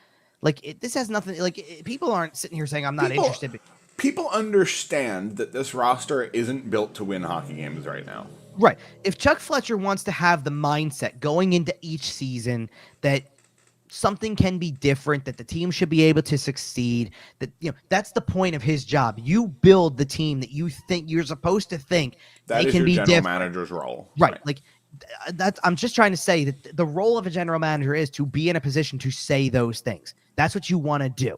Like this has nothing. Like people aren't sitting here saying I'm not interested. People understand that this roster isn't built to win hockey games right now. Right. If Chuck Fletcher wants to have the mindset going into each season that something can be different, that the team should be able to succeed, that that's the point of his job. You build the team that you think you're supposed to think that they can be different. General manager's role. Right. Like that's. I'm just trying to say that the role of a general manager is to be in a position to say those things. That's what you want to do.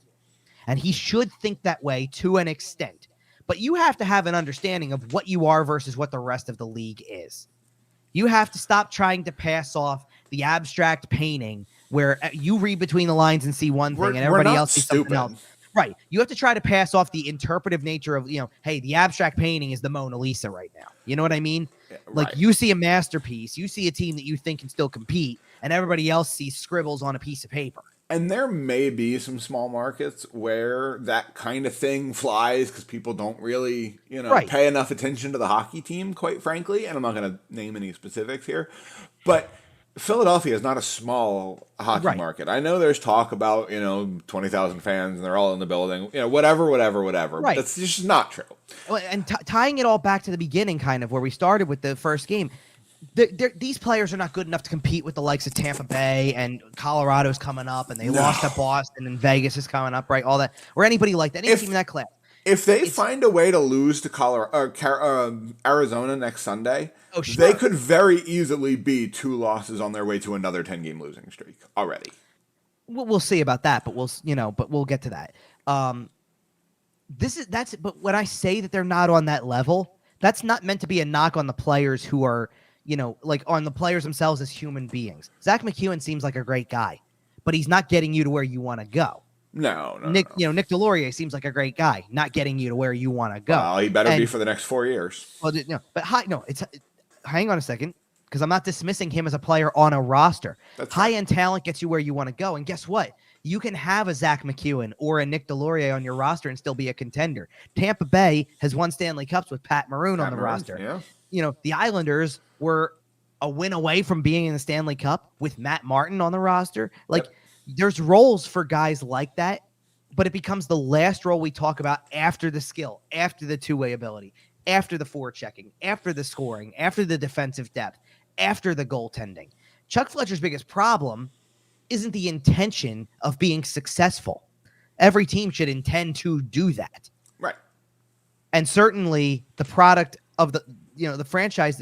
And he should think that way to an extent. But you have to have an understanding of what you are versus what the rest of the league is. You have to stop trying to pass off the abstract painting where you read between the lines and see one thing and everybody else sees something else. Right. You have to try to pass off the interpretive nature of, hey, the abstract painting is the Mona Lisa right now. You know what I mean? Yeah, like you see a masterpiece, you see a team that you think can still compete, and everybody else sees scribbles on a piece of paper. And there may be some small markets where that kind of thing flies because people don't really, pay enough attention to the hockey team, quite frankly. And I'm not going to name any specifics here. But Philadelphia is not a small hockey Right. market. I know there's talk about 20,000 fans and they're all in the building. Whatever. Right. That's just not true. Well, and tying it all back to the beginning, kind of where we started with the first game, these players are not good enough to compete with the likes of Tampa Bay, and Colorado's coming up, and they lost to Boston, and Vegas is coming up, right? All that, or anybody like that, any team in that class. If they find a way to lose to Colorado or Arizona next Sunday, sure, they could very easily be 2 losses on their way to another 10-game losing streak already. We'll see about that, but we'll get to that. But when I say that they're not on that level, that's not meant to be a knock on the players who are, like on the players themselves as human beings. Zach McEwen seems like a great guy, but he's not getting you to where you want to go. No. Nick Delorier seems like a great guy, not getting you to where you want to go. Well, he better be for the next 4 years. Well, hang on a second, because I'm not dismissing him as a player on a roster. High-end talent gets you where you want to go, and guess what? You can have a Zach McEwen or a Nick Delorier on your roster and still be a contender. Tampa Bay has won Stanley Cups with Pat Maroon on the roster. Yeah. The Islanders were a win away from being in the Stanley Cup with Matt Martin on the roster. There's roles for guys like that, but it becomes the last role we talk about after the skill, after the two-way ability, after the forechecking, after the scoring, after the defensive depth, after the goaltending. Chuck Fletcher's biggest problem isn't the intention of being successful. Every team should intend to do that. Right. And certainly the product of the franchise,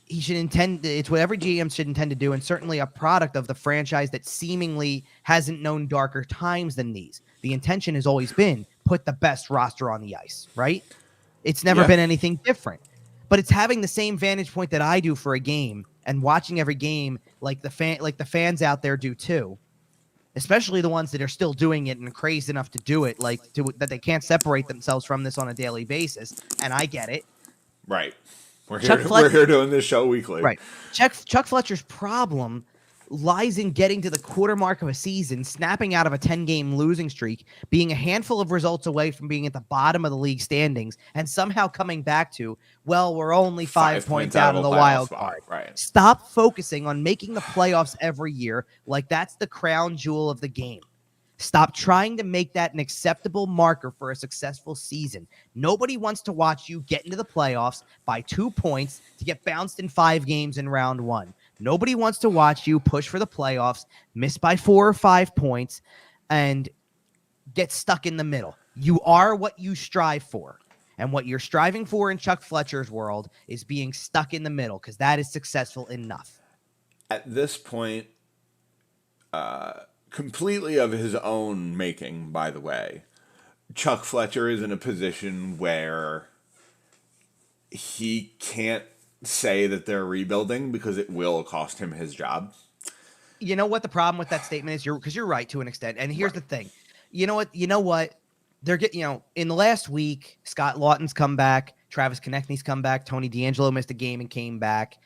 he should intend, it's what every GM should intend to do, and certainly a product of the franchise that seemingly hasn't known darker times than these. The intention has always been put the best roster on the ice, right? It's never been anything different. But it's having the same vantage point that I do for a game and watching every game like the fans out there do too. Especially the ones that are still doing it and crazed enough to do it, that they can't separate themselves from this on a daily basis. And I get it. Right. We're here doing this show weekly. Right. Chuck Fletcher's problem lies in getting to the quarter mark of a season, snapping out of a 10-game losing streak, being a handful of results away from being at the bottom of the league standings, and somehow coming back to, we're only 5 points out of the wild card. Right. Stop focusing on making the playoffs every year like that's the crown jewel of the game. Stop trying to make that an acceptable marker for a successful season. Nobody wants to watch you get into the playoffs by 2 points to get bounced in 5 games in round 1. Nobody wants to watch you push for the playoffs, miss by 4 or 5 points, and get stuck in the middle. You are what you strive for. And what you're striving for in Chuck Fletcher's world is being stuck in the middle, because that is successful enough. At this point, completely of his own making, by the way, Chuck Fletcher is in a position where he can't say that they're rebuilding because it will cost him his job. You know what the problem with that statement is? Because you're right to an extent. And here's the thing. You know what? They're getting, in the last week, Scott Lawton's come back, Travis Konechny's come back, Tony DeAngelo missed a game and came back.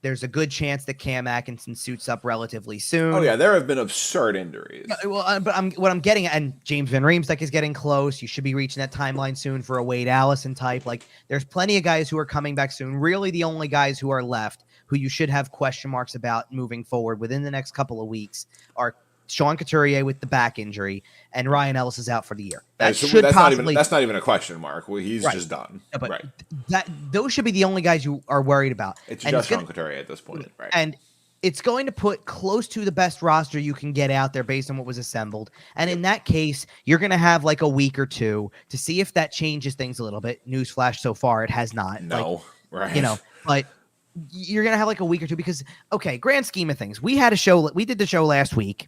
There's a good chance that Cam Atkinson suits up relatively soon. Oh, yeah, there have been absurd injuries. Well, but what I'm getting at, and James Van Riemsdyk is getting close. You should be reaching that timeline soon for a Wade Allison type. There's plenty of guys who are coming back soon. Really, the only guys who are left who you should have question marks about moving forward within the next couple of weeks are Sean Couturier with the back injury, and Ryan Ellis is out for the year. That's not even a question mark. Well, he's just done. Yeah, but those should be the only guys you are worried about. It's just Sean Couturier at this point, right? And it's going to put close to the best roster you can get out there based on what was assembled. And in that case, you're going to have a week or two to see if that changes things a little bit. Newsflash, so far it has not. No, right? But you're going to have a week or two because, grand scheme of things, we did the show last week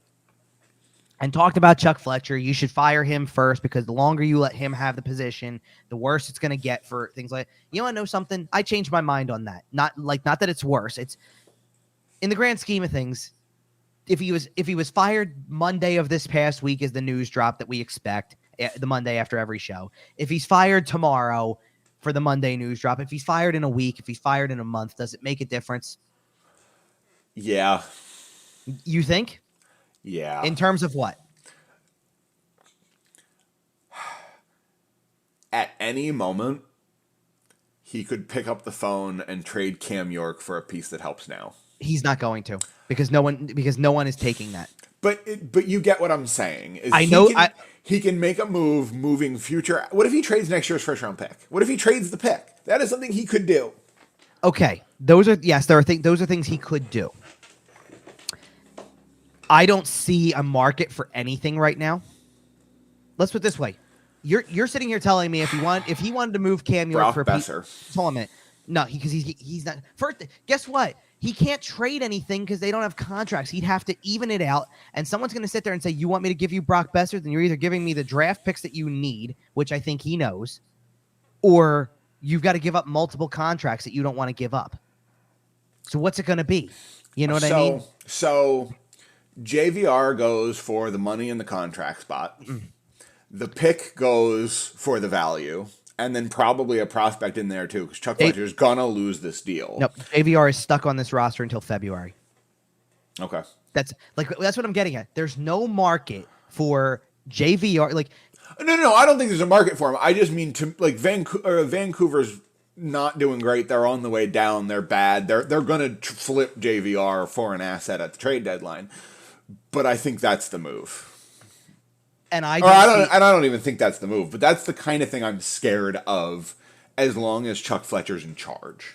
and talked about Chuck Fletcher. You should fire him first because the longer you let him have the position, the worse it's going to get for things like, you want to know something? I changed my mind on that. Not that it's worse. It's in the grand scheme of things. If he was fired Monday of this past week is the news drop that we expect, the Monday after every show. If he's fired tomorrow for the Monday news drop, if he's fired in a week, if he's fired in a month, does it make a difference? Yeah. You think? Yeah. In terms of what? At any moment, he could pick up the phone and trade Cam York for a piece that helps now. He's not going to because no one is taking that. But you get what I'm saying. Is I know. he can make a move moving future. What if he trades next year's first round pick? What if he trades the pick? That is something he could do. Okay, those are those are things he could do. I don't see a market for anything right now. Let's put it this way: you're sitting here telling me if he wanted to move Cam York for Besser. Hold on a minute. No, because he's not. First, guess what? He can't trade anything because they don't have contracts. He'd have to even it out, and someone's going to sit there and say, "You want me to give you Brock Besser? Then you're either giving me the draft picks that you need, which I think he knows, or you've got to give up multiple contracts that you don't want to give up." So what's it going to be? You know what I mean? So JVR goes for the money in the contract spot. The pick goes for the value. And then probably a prospect in there, too, because Chuck Fletcher's going to lose this deal. Nope. JVR is stuck on this roster until February. Okay. That's what I'm getting at. There's no market for JVR. No, I don't think there's a market for him. I just mean Vancouver's not doing great. They're on the way down. They're bad. They're going to flip JVR for an asset at the trade deadline. But I think that's the move. And I don't even think that's the move, but that's the kind of thing I'm scared of as long as Chuck Fletcher's in charge.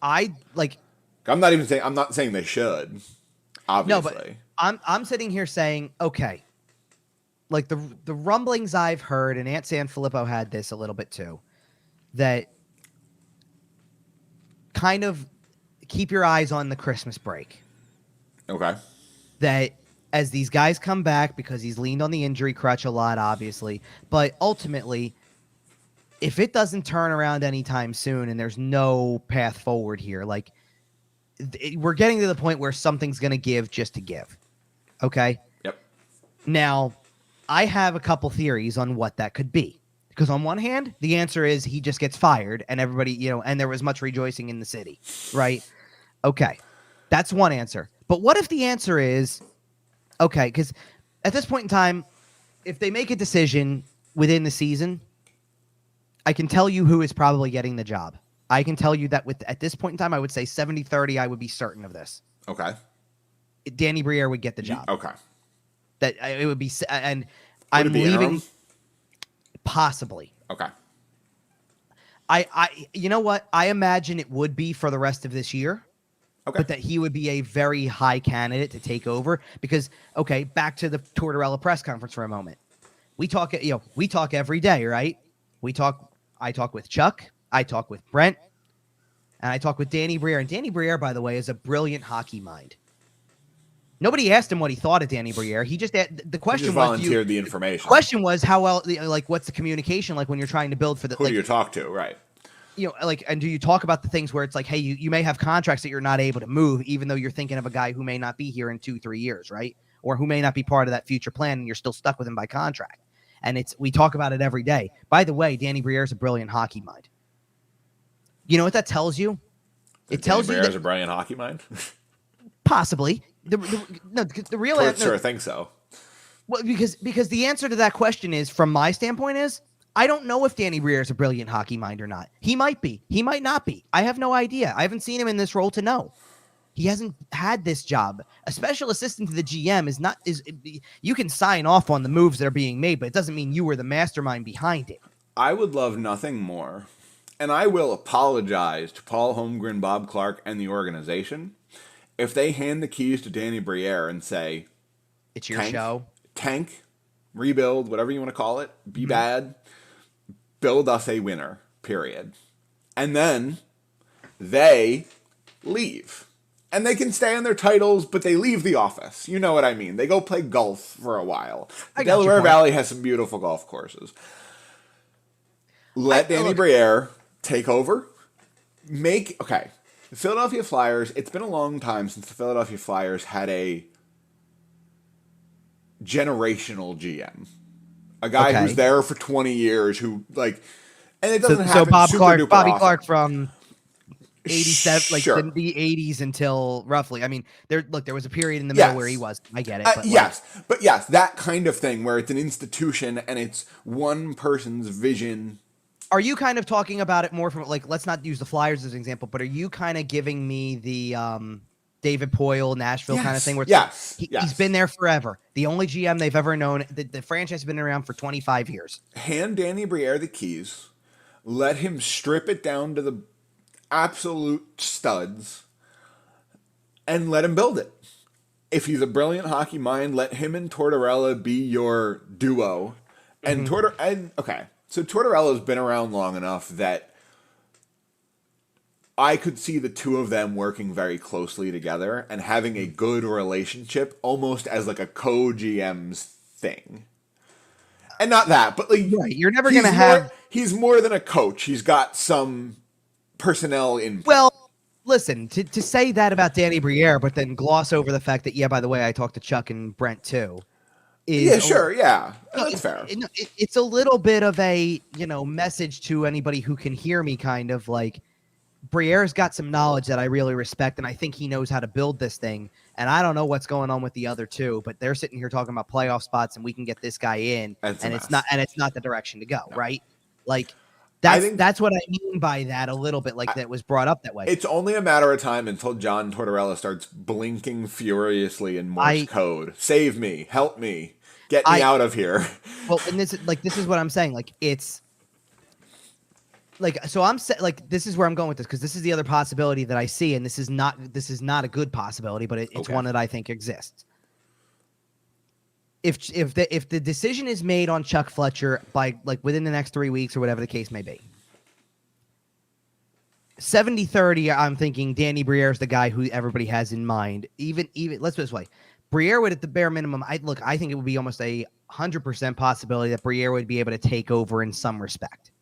I'm not saying they should, obviously. No, but I'm sitting here saying, okay, like the rumblings I've heard, and Aunt Sanfilippo had this a little bit too, that kind of keep your eyes on the Christmas break. Okay. That as these guys come back, because he's leaned on the injury crutch a lot, obviously, but ultimately, if it doesn't turn around anytime soon and there's no path forward here, like we're getting to the point where something's going to give just to give. Okay? Yep. Now, I have a couple theories on what that could be. Because on one hand, the answer is he just gets fired and everybody, and there was much rejoicing in the city, right? Okay. That's one answer. But what if the answer is, okay, because at this point in time, if they make a decision within the season, I can tell you who is probably getting the job. I can tell you that at this point in time, I would say 70-30, I would be certain of this. Okay. Danny Briere would get the job. Okay. That it would be, and Would I'm it be leaving. interim? Possibly. Okay. You know what? I imagine it would be for the rest of this year. Okay. But that he would be a very high candidate to take over because, okay, back to the Tortorella press conference for a moment. We talk every day, right? I talk with Chuck, I talk with Brent, and I talk with Danny Briere. And Danny Briere, by the way, is a brilliant hockey mind. Nobody asked him what he thought of Danny Briere. He just the question He just volunteered the information. The question was how well, what's the communication like when you're trying to build for the who do you talk to, right? And do you talk about the things where it's like, hey, you may have contracts that you're not able to move, even though you're thinking of a guy who may not be here in 2-3 years, right? Or who may not be part of that future plan, and you're still stuck with him by contract. And we talk about it every day. By the way, Danny Briere is a brilliant hockey mind. You know what that tells you? It tells you Danny Briere is a brilliant hockey mind. Possibly. The real answer. Sure, I think so. Well, because the answer to that question is, from my standpoint, is I don't know if Danny Briere is a brilliant hockey mind or not. He might be. He might not be. I have no idea. I haven't seen him in this role to know. He hasn't had this job. A special assistant to the GM is you can sign off on the moves that are being made, but it doesn't mean you were the mastermind behind it. I would love nothing more, and I will apologize to Paul Holmgren, Bob Clark, and the organization if they hand the keys to Danny Briere and say, it's your show. Tank, rebuild, whatever you want to call it, be bad, build us a winner, period. And then they leave. And they can stay on their titles, but they leave the office. You know what I mean. They go play golf for a while. The Delaware Valley has some beautiful golf courses. Let Danny Briere take over. The Philadelphia Flyers, it's been a long time since the Philadelphia Flyers had a generational GM. A guy who's there for 20 years who, and it doesn't happen so Bobby often. Clark from 87, sure. the 80s until roughly. I mean, there was a period in the middle where he was. I get it. But yes, that kind of thing where it's an institution and it's one person's vision. Are you kind of talking about it more from let's not use the Flyers as an example, but are you kind of giving me the David Poyle, Nashville kind of thing. Where it's he's been there forever. The only GM they've ever known. The franchise has been around for 25 years. Hand Danny Briere the keys. Let him strip it down to the absolute studs and let him build it. If he's a brilliant hockey mind, let him and Tortorella be your duo. And so Tortorella's been around long enough that I could see the two of them working very closely together and having a good relationship, almost as like a co-GM's thing. And not that, but like you're never gonna have. He's more than a coach. He's got some personnel in. Well, listen, to say that about Danny Briere, but then gloss over the fact that by the way, I talked to Chuck and Brent too. That's fair. It's a little bit of a message to anybody who can hear me, kind of like Briere's got some knowledge that I really respect, and I think he knows how to build this thing. And I don't know what's going on with the other two, but they're sitting here talking about playoff spots, and we can get this guy in, and it's not the direction to go, right? Like that's what I mean by that a little bit, like that was brought up that way. It's only a matter of time until John Tortorella starts blinking furiously in Morse code. Save me, help me, get me out of here. Well, and this is what I'm saying. Like it's. Like, so this is where I'm going with this, because this is the other possibility that I see, and this is not a good possibility, but it's one that I think exists. If the decision is made on Chuck Fletcher by within the next 3 weeks or whatever the case may be, 70-30, I'm thinking Danny Briere is the guy who everybody has in mind. Even let's put it this way, Briere would at the bare minimum. I think it would be almost 100% possibility that Briere would be able to take over in some respect.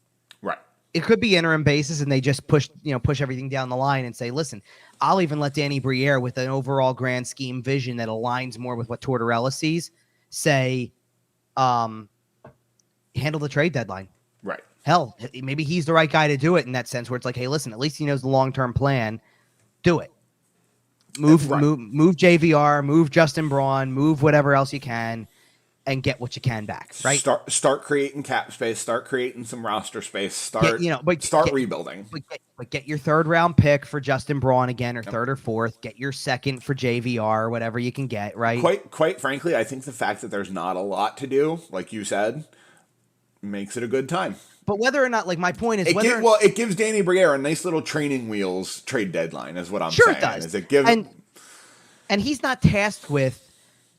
Right. It could be interim basis, and they just push everything down the line and say, listen, I'll even let Danny Briere, with an overall grand scheme vision that aligns more with what Tortorella sees, say, handle the trade deadline. Right. Hell, maybe he's the right guy to do it in that sense, where it's like, hey, listen, at least he knows the long-term plan. Do it. Move JVR, move Justin Braun, move whatever else you can, and get what you can back, right? Start creating cap space. Start creating some roster space. Start rebuilding. But get your third round pick for Justin Braun again, or third or fourth. Get your second for JVR, or whatever you can get, right? Quite frankly, I think the fact that there's not a lot to do, like you said, makes it a good time. But whether or not, my point is, it gives Danny Briere a nice little training wheels trade deadline, is what I'm saying. It does. And he's not tasked with.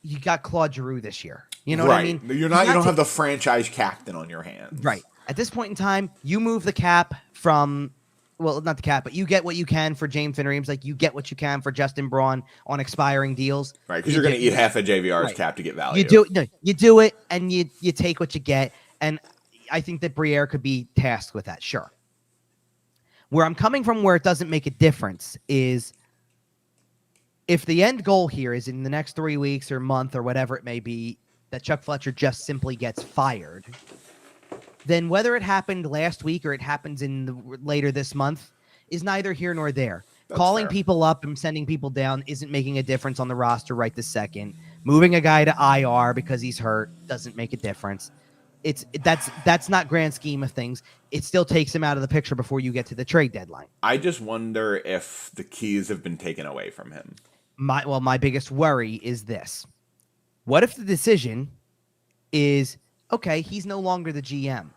You got Claude Giroux this year. You know what I mean? You don't have the franchise captain on your hands. Right. At this point in time, you move the cap from, well, not the cap, but you get what you can for James Van Riemsdyk. You get what you can for Justin Braun on expiring deals. Right, because you're going to eat half of JVR's cap to get value. You do it, and you take what you get. And I think that Briere could be tasked with that, sure. Where I'm coming from, where it doesn't make a difference, is if the end goal here is in the next 3 weeks or month or whatever it may be, that Chuck Fletcher just simply gets fired, then whether it happened last week or it happens later this month is neither here nor there. That's calling fair. People up and sending people down isn't making a difference on the roster right this second. Moving a guy to IR because he's hurt doesn't make a difference. That's not grand scheme of things. It still takes him out of the picture before you get to the trade deadline. I just wonder if the keys have been taken away from him. My biggest worry is this. What if the decision is, okay, he's no longer the GM,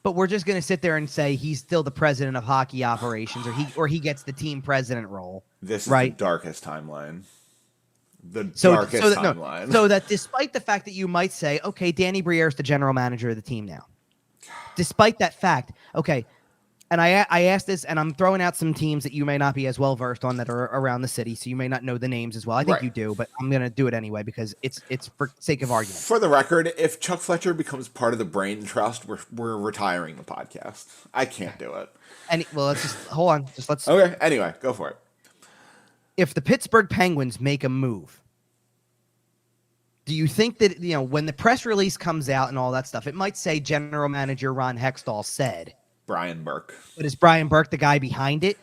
but we're just going to sit there and say he's still the president of hockey operations, or he gets the team president role. This is the darkest timeline. Timeline. So that despite the fact that you might say, okay, Danny Briere is the general manager of the team now. Despite that fact, okay, and I asked this, and I'm throwing out some teams that you may not be as well versed on that are around the city, so you may not know the names as well. I think you do, but I'm going to do it anyway because it's for sake of argument. For the record, if Chuck Fletcher becomes part of the Brain Trust, we're retiring the podcast. I can't do it. Let's just hold on. Let's. Okay. Anyway, go for it. If the Pittsburgh Penguins make a move, do you think that when the press release comes out and all that stuff, it might say General Manager Ron Hextall said? Brian Burke. But is Brian Burke the guy behind it?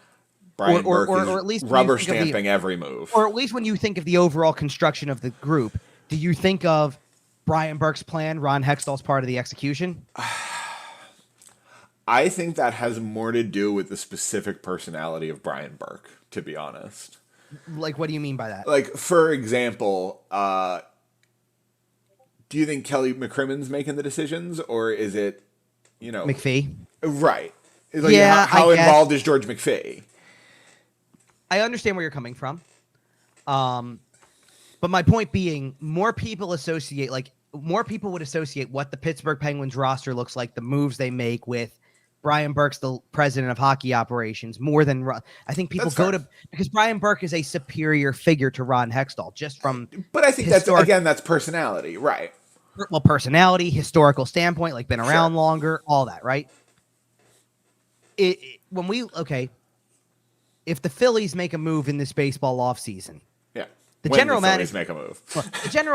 Brian Burke is at least rubber stamping every move. Or at least when you think of the overall construction of the group, do you think of Brian Burke's plan, Ron Hextall's part of the execution? I think that has more to do with the specific personality of Brian Burke, to be honest. Like, what do you mean by that? Like, for example, do you think Kelly McCrimmon's making the decisions, or is it, McPhee? right? Like, Yeah, how I guess. involved is George McPhee? I understand where you're coming from. But my point being, more people would associate what the Pittsburgh Penguins roster looks like, the moves they make with Brian Burke's the president of hockey operations, more than I think people because Brian Burke is a superior figure to Ron Hextall, just from. But I think that's personality, right? Well, personality, historical standpoint, like been around longer, all that, right? If the Phillies make a move in this baseball offseason, the general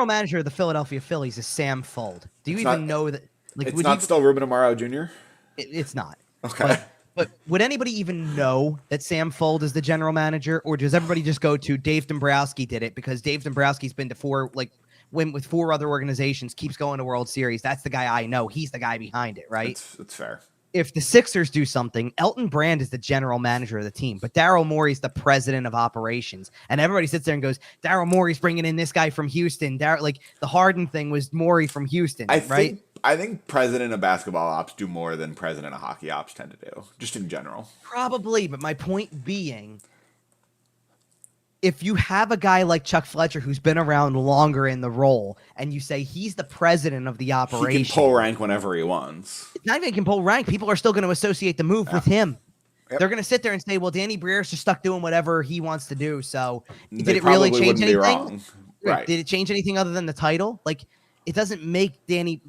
manager of the Philadelphia Phillies is Sam Fuld. Do you know that? Like, it's not still Ruben Amaro Jr.? It's not. Okay. But would anybody even know that Sam Fuld is the general manager, or does everybody just go to Dave Dombrowski did it because Dave Dombrowski's been to went with 4 other organizations, keeps going to World Series. That's the guy I know. He's the guy behind it, right? That's fair. If the Sixers do something, Elton Brand is the general manager of the team, but Daryl Morey's the president of operations. And everybody sits there and goes, Daryl Morey's bringing in this guy from Houston. The Harden thing was Morey from Houston, right? I think president of basketball ops do more than president of hockey ops tend to do, just in general. Probably, but my point being, if you have a guy like Chuck Fletcher who's been around longer in the role, and you say he's the president of the operation, he can pull rank whenever he wants. It's not even he can pull rank. People are still going to associate the move with him. Yep. They're going to sit there and say, "Well, Danny Briere's just stuck doing whatever he wants to do." So, did it really change anything? Right. Did it change anything other than the title? Like, it doesn't make Danny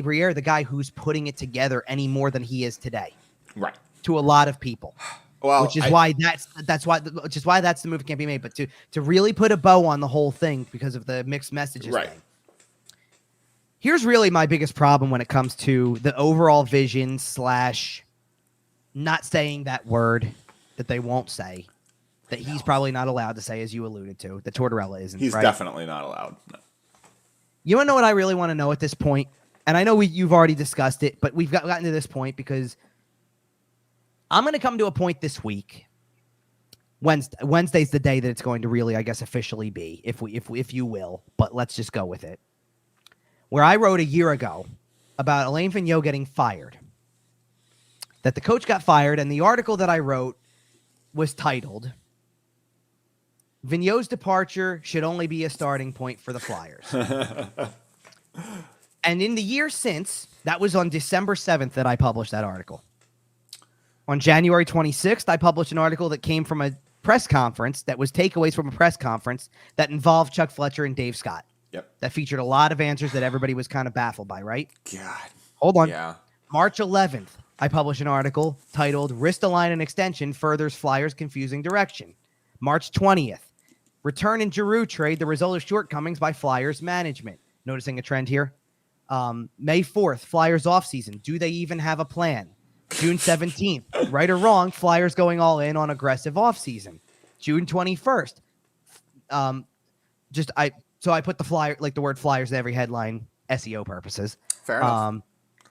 Briere the guy who's putting it together any more than he is today. Right. To a lot of people. Well, which is why that's the move can't be made. But to really put a bow on the whole thing because of the mixed messages thing. Here's really my biggest problem when it comes to the overall vision / not saying that word that they won't say, that he's probably not allowed to say, as you alluded to, that Tortorella isn't. He's definitely not allowed. No. You want to know what I really want to know at this point? And I know you've already discussed it, but we've gotten to this point because I'm going to come to a point this week. Wednesday's the day that it's going to really, I guess, officially be, if you will. But let's just go with it. Where I wrote a year ago about Alain Vigneault getting fired, that the coach got fired, and the article that I wrote was titled, "Vigneault's departure should only be a starting point for the Flyers." And in the year since, that was on December 7th that I published that article. On January 26th, I published an article that came from a press conference that was takeaways from a press conference that involved Chuck Fletcher and Dave Scott. Yep. That featured a lot of answers that everybody was kind of baffled by, right? God. Hold on. Yeah. March 11th, I published an article titled "Ristolainen and Extension Furthers Flyers Confusing Direction." March 20th, "Return and Giroux Trade, the result of shortcomings by Flyers management." Noticing a trend here. May 4th, Flyers offseason. Do they even have a plan? June 17th, right or wrong, Flyers going all in on aggressive offseason. June 21st. So I put the word Flyers in every headline, SEO purposes. Fair enough.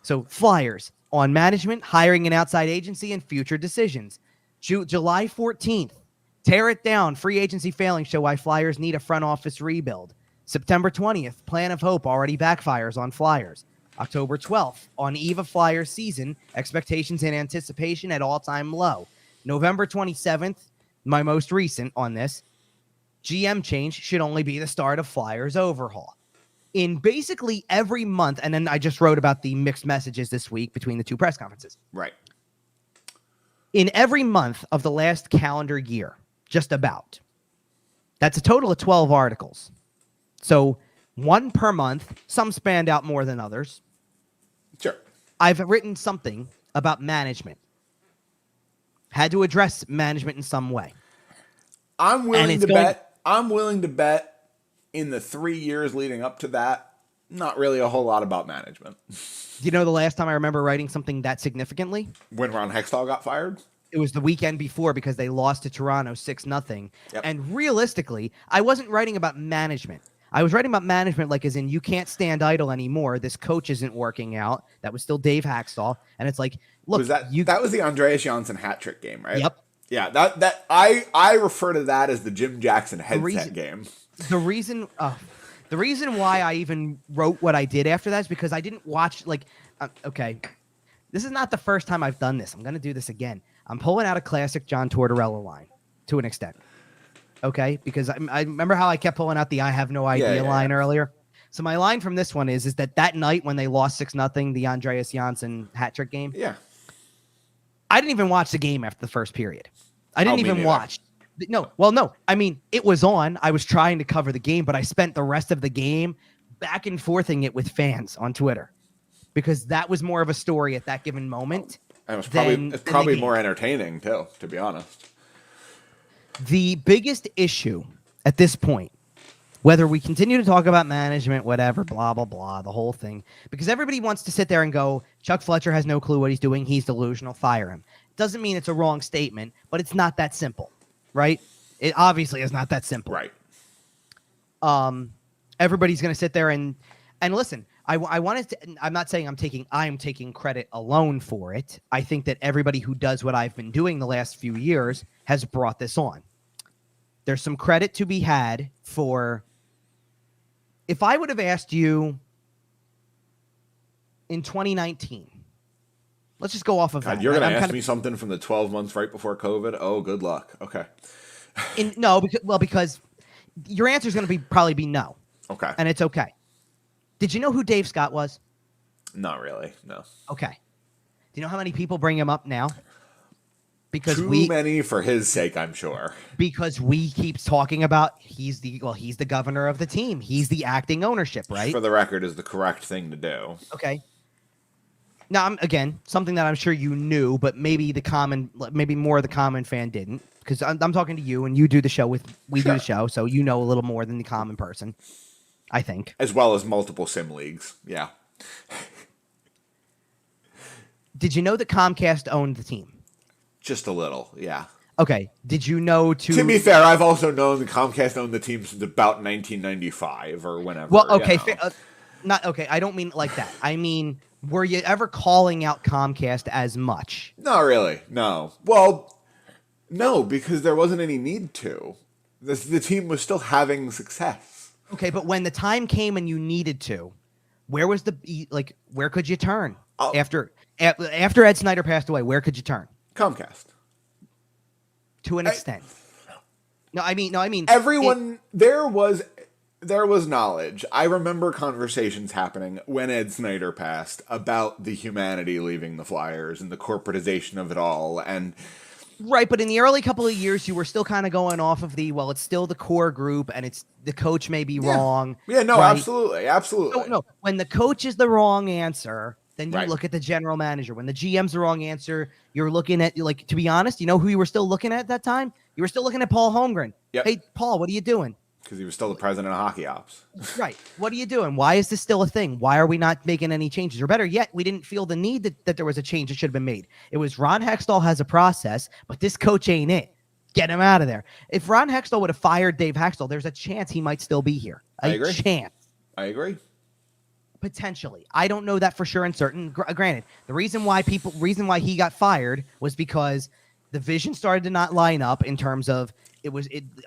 So Flyers on management, hiring an outside agency, and future decisions. July 14th, tear it down. Free agency failing show why Flyers need a front office rebuild. September 20th, plan of hope already backfires on Flyers. October 12th, on eve of Flyers season, expectations and anticipation at all-time low. November 27th, my most recent on this, GM change should only be the start of Flyers overhaul. In basically every month, and then I just wrote about the mixed messages this week between the two press conferences. Right. In every month of the last calendar year, just about. That's a total of 12 articles. So one per month, some spanned out more than others. Sure. I've written something about management. Had to address management in some way. I'm willing to bet in the 3 years leading up to that, not really a whole lot about management. Do you know the last time I remember writing something that significantly? When Ron Hextall got fired? It was the weekend before because they lost to Toronto 6-0. Yep. And realistically, I wasn't writing about management. I was writing about management like as in you can't stand idle anymore. This coach isn't working out. That was still Dave Haxtell. And it's like, look. That was the Andreas Janssen hat trick game, right? Yep. Yeah, that I refer to that as the Jim Jackson headset game. The reason why I even wrote what I did after that is because I didn't watch okay. This is not the first time I've done this. I'm going to do this again. I'm pulling out a classic John Tortorella line to an extent. Okay? Because I remember how I kept pulling out the I have no idea line earlier. So my line from this one is that night when they lost 6-0, the Andreas Janssen hat trick game. Yeah. I didn't even watch the game after the first period. I didn't even watch. No. Well, no. I mean, it was on. I was trying to cover the game, but I spent the rest of the game back and forthing it with fans on Twitter because that was more of a story at that given moment. And it's probably more entertaining, too, to be honest. The biggest issue at this point, whether we continue to talk about management, whatever, blah, blah, blah, the whole thing, because everybody wants to sit there and go, Chuck Fletcher has no clue what he's doing. He's delusional. Fire him. Doesn't mean it's a wrong statement, but it's not that simple, right? It obviously is not that simple. Right. Everybody's going to sit there and listen. I wanted to. I'm not saying I'm taking credit alone for it. I think that everybody who does what I've been doing the last few years has brought this on. There's some credit to be had for. If I would have asked you in 2019, let's just go off of that. You're going to ask me something from the 12 months right before COVID? Oh, good luck. Okay. Because your answer is going to probably be no. Okay. And it's okay. Did you know who Dave Scott was? Not really, no. Okay. Do you know how many people bring him up now? Because Too many for his sake, I'm sure. Because we keep talking about he's the governor of the team. He's the acting ownership, right? For the record, is the correct thing to do. Okay. Now, again, something that I'm sure you knew, but maybe more of the common fan didn't. Because I'm talking to you, and you do the show do the show, so you know a little more than the common person, I think. As well as multiple sim leagues, yeah. Did you know that Comcast owned the team? Just a little, yeah. Okay. Did you know To be fair, I've also known that Comcast owned the team since about 1995 or whenever. Well, okay, not okay. I don't mean like that. I mean, were you ever calling out Comcast as much? Not really. No. Well, no, because there wasn't any need to. The team was still having success. Okay, but when the time came and you needed to, where could you turn after Ed Snyder passed away? Where could you turn? Comcast. To an extent. No, I mean everyone. There was knowledge. I remember conversations happening when Ed Snyder passed about the humanity leaving the Flyers and the corporatization of it all, and. Right, but in the early couple of years, you were still kind of going off of it's still the core group, and it's the coach may be wrong. Yeah, no, right? absolutely. No, when the coach is the wrong answer, then you look at the general manager. When the GM's the wrong answer, you're looking at, to be honest, you know who you were still looking at that time? You were still looking at Paul Holmgren. Yep. Hey, Paul, what are you doing? Because he was still the president of hockey ops. Right. What are you doing? Why is this still a thing? Why are we not making any changes? Or better yet, we didn't feel the need that there was a change that should have been made. It was Ron Hextall has a process, but this coach ain't it. Get him out of there. If Ron Hextall would have fired Dave Hextall, there's a chance he might still be here. I agree. Chance. I agree. Potentially. I don't know that for sure and certain. Granted, the reason why he got fired was because the vision started to not line up in terms of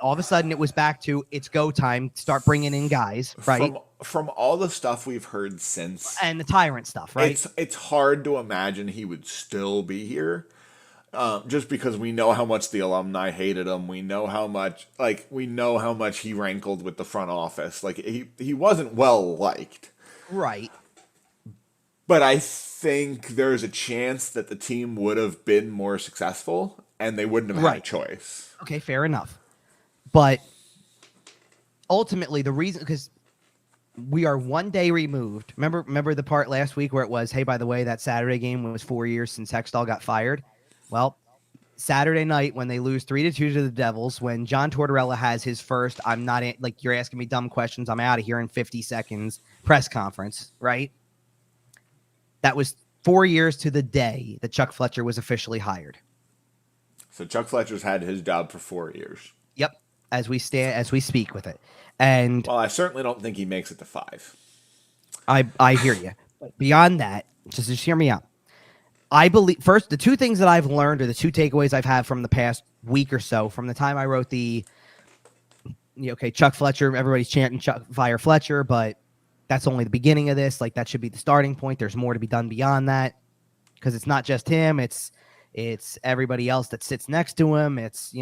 all of a sudden it was back to it's go time, start bringing in guys, right? From all the stuff we've heard since. And the tyrant stuff, right? It's hard to imagine he would still be here. Just because we know how much the alumni hated him. We know how much he rankled with the front office. Like he wasn't well liked. Right. But I think there's a chance that the team would have been more successful and they wouldn't have had a choice. Okay, fair enough. But ultimately, the reason, because we are one day removed. Remember the part last week where it was, hey, by the way, that Saturday game was 4 years since Hextall got fired? Well, Saturday night when they lose 3-2 to the Devils, when John Tortorella has his first, I'm not, you're asking me dumb questions, I'm out of here in 50 seconds press conference, right? That was 4 years to the day that Chuck Fletcher was officially hired. So Chuck Fletcher's had his job for 4 years. Yep, as we speak with it. And well, I certainly don't think he makes it to 5. I hear you. But beyond that, just hear me out. I believe, first, the two things that I've learned, or the two takeaways I've had from the past week or so from the time I wrote Chuck Fletcher, everybody's chanting fire Fletcher, but that's only the beginning of this. Like, that should be the starting point. There's more to be done beyond that, because it's not just him. It's everybody else that sits next to him. It's,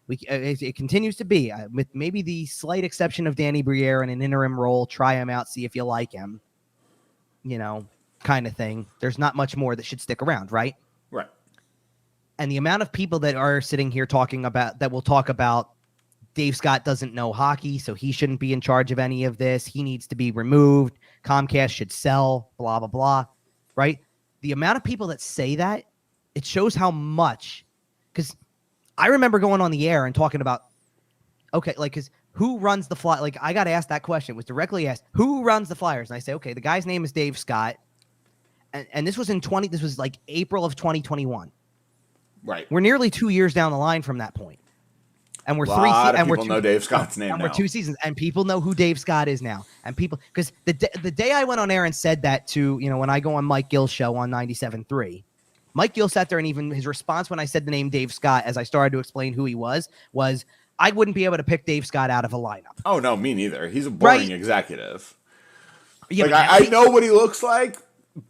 it continues to be, with maybe the slight exception of Danny Briere in an interim role. Try him out, see if you like him, kind of thing. There's not much more that should stick around, right? Right. And the amount of people that are sitting here that will talk about Dave Scott doesn't know hockey, so he shouldn't be in charge of any of this. He needs to be removed. Comcast should sell, blah, blah, blah, right? The amount of people that say that, it shows how much, because I remember going on the air and talking about, because who runs the Flyers? Like, I got asked that question. It was directly asked, who runs the Flyers? And I say, okay, the guy's name is Dave Scott. And this was this was like April of 2021. Right. We're nearly 2 years down the line from that point. And we're people know Dave Scott's name and now. We're 2 seasons, and people know who Dave Scott is now. And people, because the day I went on air and said that to, when I go on Mike Gill's show on 97.3, Mike Gill sat there, and even his response when I said the name Dave Scott, as I started to explain who he was I wouldn't be able to pick Dave Scott out of a lineup. Oh, no, me neither. He's a boring executive. Yeah, I know what he looks like.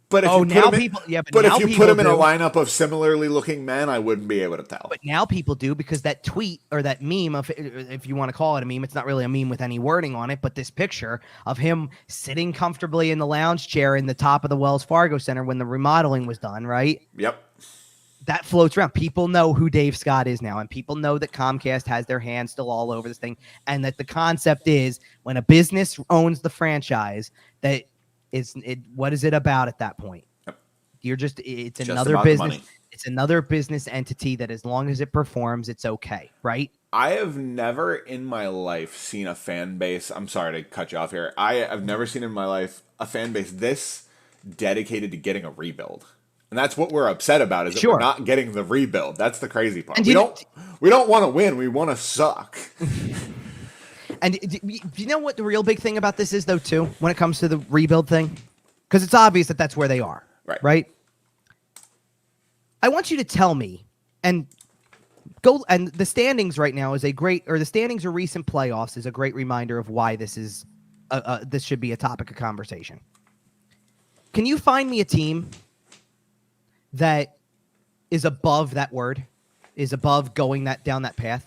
But if you put him in a lineup of similarly looking men, I wouldn't be able to tell. But now people do, because that tweet or that meme, if you want to call it a meme, it's not really a meme with any wording on it, but this picture of him sitting comfortably in the lounge chair in the top of the Wells Fargo Center when the remodeling was done, right? Yep. That floats around. People know who Dave Scott is now, and people know that Comcast has their hands still all over this thing, and that the concept is when a business owns the franchise, that what is it about at that point? Yep. It's another business. It's another business entity that, as long as it performs, it's okay, right? I have never in my life seen a fan base. I'm sorry to cut you off here. I have never seen in my life a fan base this dedicated to getting a rebuild. And that's what we're upset about, is that we're not getting the rebuild. That's the crazy part. We don't want to win. We want to suck. And do you know what the real big thing about this is, though, too, when it comes to the rebuild thing? Because it's obvious that that's where they are. Right? I want you to tell me, and the standings right now is the standings or recent playoffs is a great reminder of why this is this should be a topic of conversation. Can you find me a team that is above that word, is above going down that path?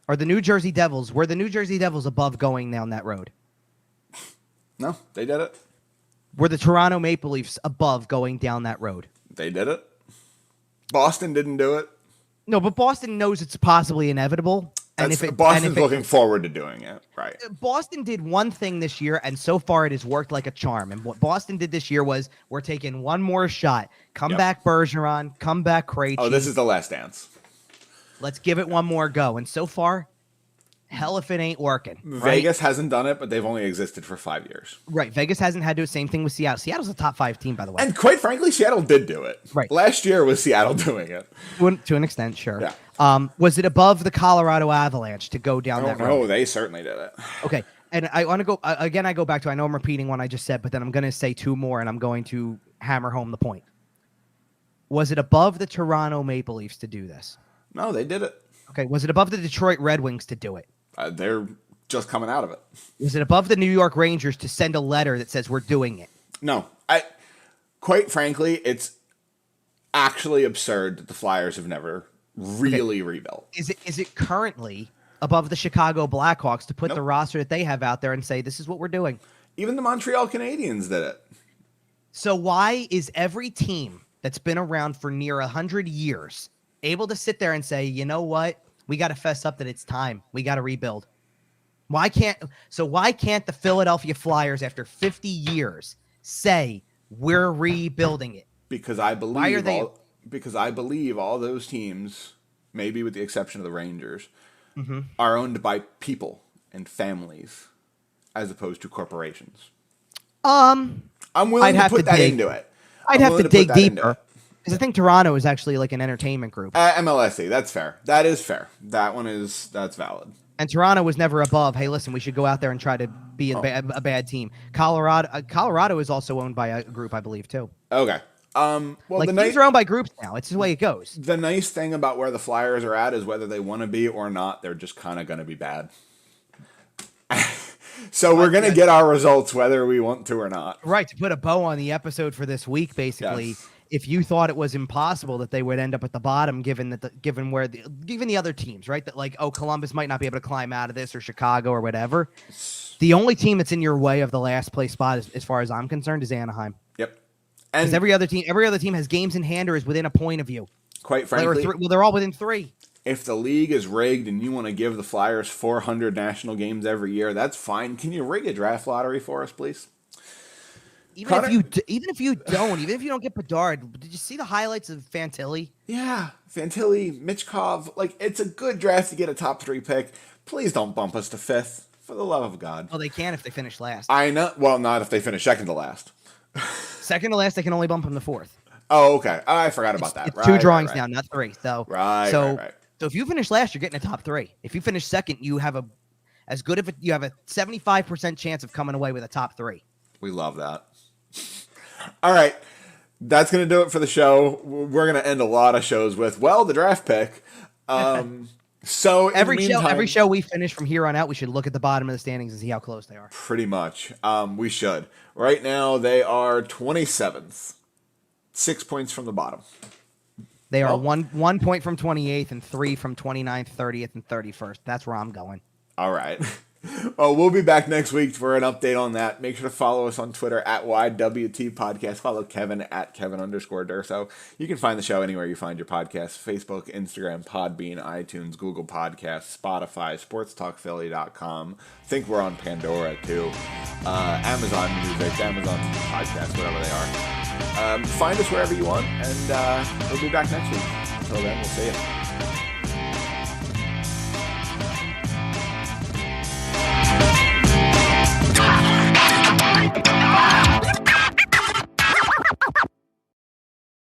Or the New Jersey Devils, were the New Jersey Devils above going down that road? No, they did it. Were the Toronto Maple Leafs above going down that road? They did it. Boston didn't do it. No, but Boston knows it's possibly inevitable. Boston's looking forward to doing it, right? Boston did one thing this year, and so far it has worked like a charm. And what Boston did this year was, we're taking one more shot. Come back Bergeron, come back Krejci. Oh, this is the last dance. Let's give it one more go. And so far, hell if it ain't working. Vegas hasn't done it, but they've only existed for 5 years. Right. Vegas hasn't had to do the same thing with Seattle. Seattle's a top 5 team, by the way. And quite frankly, Seattle did do it. Right. Last year was Seattle doing it. To an extent, sure. Yeah. Was it above the Colorado Avalanche to go down that road? No, they certainly did it. Okay. And I want to go, again, I go back to, I know I'm repeating one I just said, but then I'm going to say two more, and I'm going to hammer home the point. Was it above the Toronto Maple Leafs to do this? No, they did it. Okay, was it above the Detroit Red Wings to do it? They're just coming out of it. Was it above the New York Rangers to send a letter that says we're doing it? No. Quite frankly, it's actually absurd that the Flyers have never really rebuilt. Is it currently above the Chicago Blackhawks to put the roster that they have out there and say, this is what we're doing? Even the Montreal Canadiens did it. So why is every team that's been around for near 100 years able to sit there and say, you know what? We got to fess up that it's time. We got to rebuild. Why can't the Philadelphia Flyers, after 50 years, say we're rebuilding it? Because I believe all those teams, maybe with the exception of the Rangers, are owned by people and families as opposed to corporations. I'm willing to put that into it. I'd have to dig deeper. Because I think Toronto is actually like an entertainment group. MLSE, that's fair. That is fair. That's valid. And Toronto was never above, hey, listen, we should go out there and try to be a bad team. Colorado is also owned by a group, I believe, too. Okay. Well, Like, teams are owned by groups now. It's the way it goes. The nice thing about where the Flyers are at is whether they want to be or not, they're just kind of going to be bad. So we're going to get our results whether we want to or not. Right. To put a bow on the episode for this week, basically, Yes. if you thought it was impossible that they would end up at the bottom, given the other teams, right? That like, oh, Columbus might not be able to climb out of this, or Chicago or whatever. The only team that's in your way of the last place spot, as far as I'm concerned, is Anaheim. Yep. And every other team has games in hand or is within a point of you. Quite frankly, they're all within 3. If the league is rigged and you want to give the Flyers 400 national games every year, that's fine. Can you rig a draft lottery for us, please? Even if you don't get Bedard, did you see the highlights of Fantilli? Yeah, Fantilli, Michkov. Like, it's a good draft to get a top 3 pick. Please don't bump us to 5th, for the love of God. Well, they can if they finish last. I know. Well, not if they finish second to last. Second to last, they can only bump them to 4th. Oh, okay. I forgot about that. It's 2 drawings now, not 3. So right. So if you finish last, you're getting a top 3. If you finish second, you have a 75% chance of coming away with a top 3. We love that. All right. That's going to do it for the show. We're going to end a lot of shows with, the draft pick. So every show we finish from here on out, we should look at the bottom of the standings and see how close they are. Pretty much. We should. Right now, they are 27th. 6 points from the bottom. They are 1 point from 28th and 3 from 29th, 30th, and 31st. That's where I'm going. All right. Well, we'll be back next week for an update on that. Make sure to follow us on Twitter at YWT Podcast. Follow Kevin at Kevin_Durso. You can find the show anywhere you find your podcasts. Facebook, Instagram, Podbean, iTunes, Google Podcasts, Spotify, sportstalkphilly.com. I think we're on Pandora too. Amazon Music, Amazon Podcasts, whatever they are. Find us wherever you want, and we'll be back next week. Until then, we'll see you.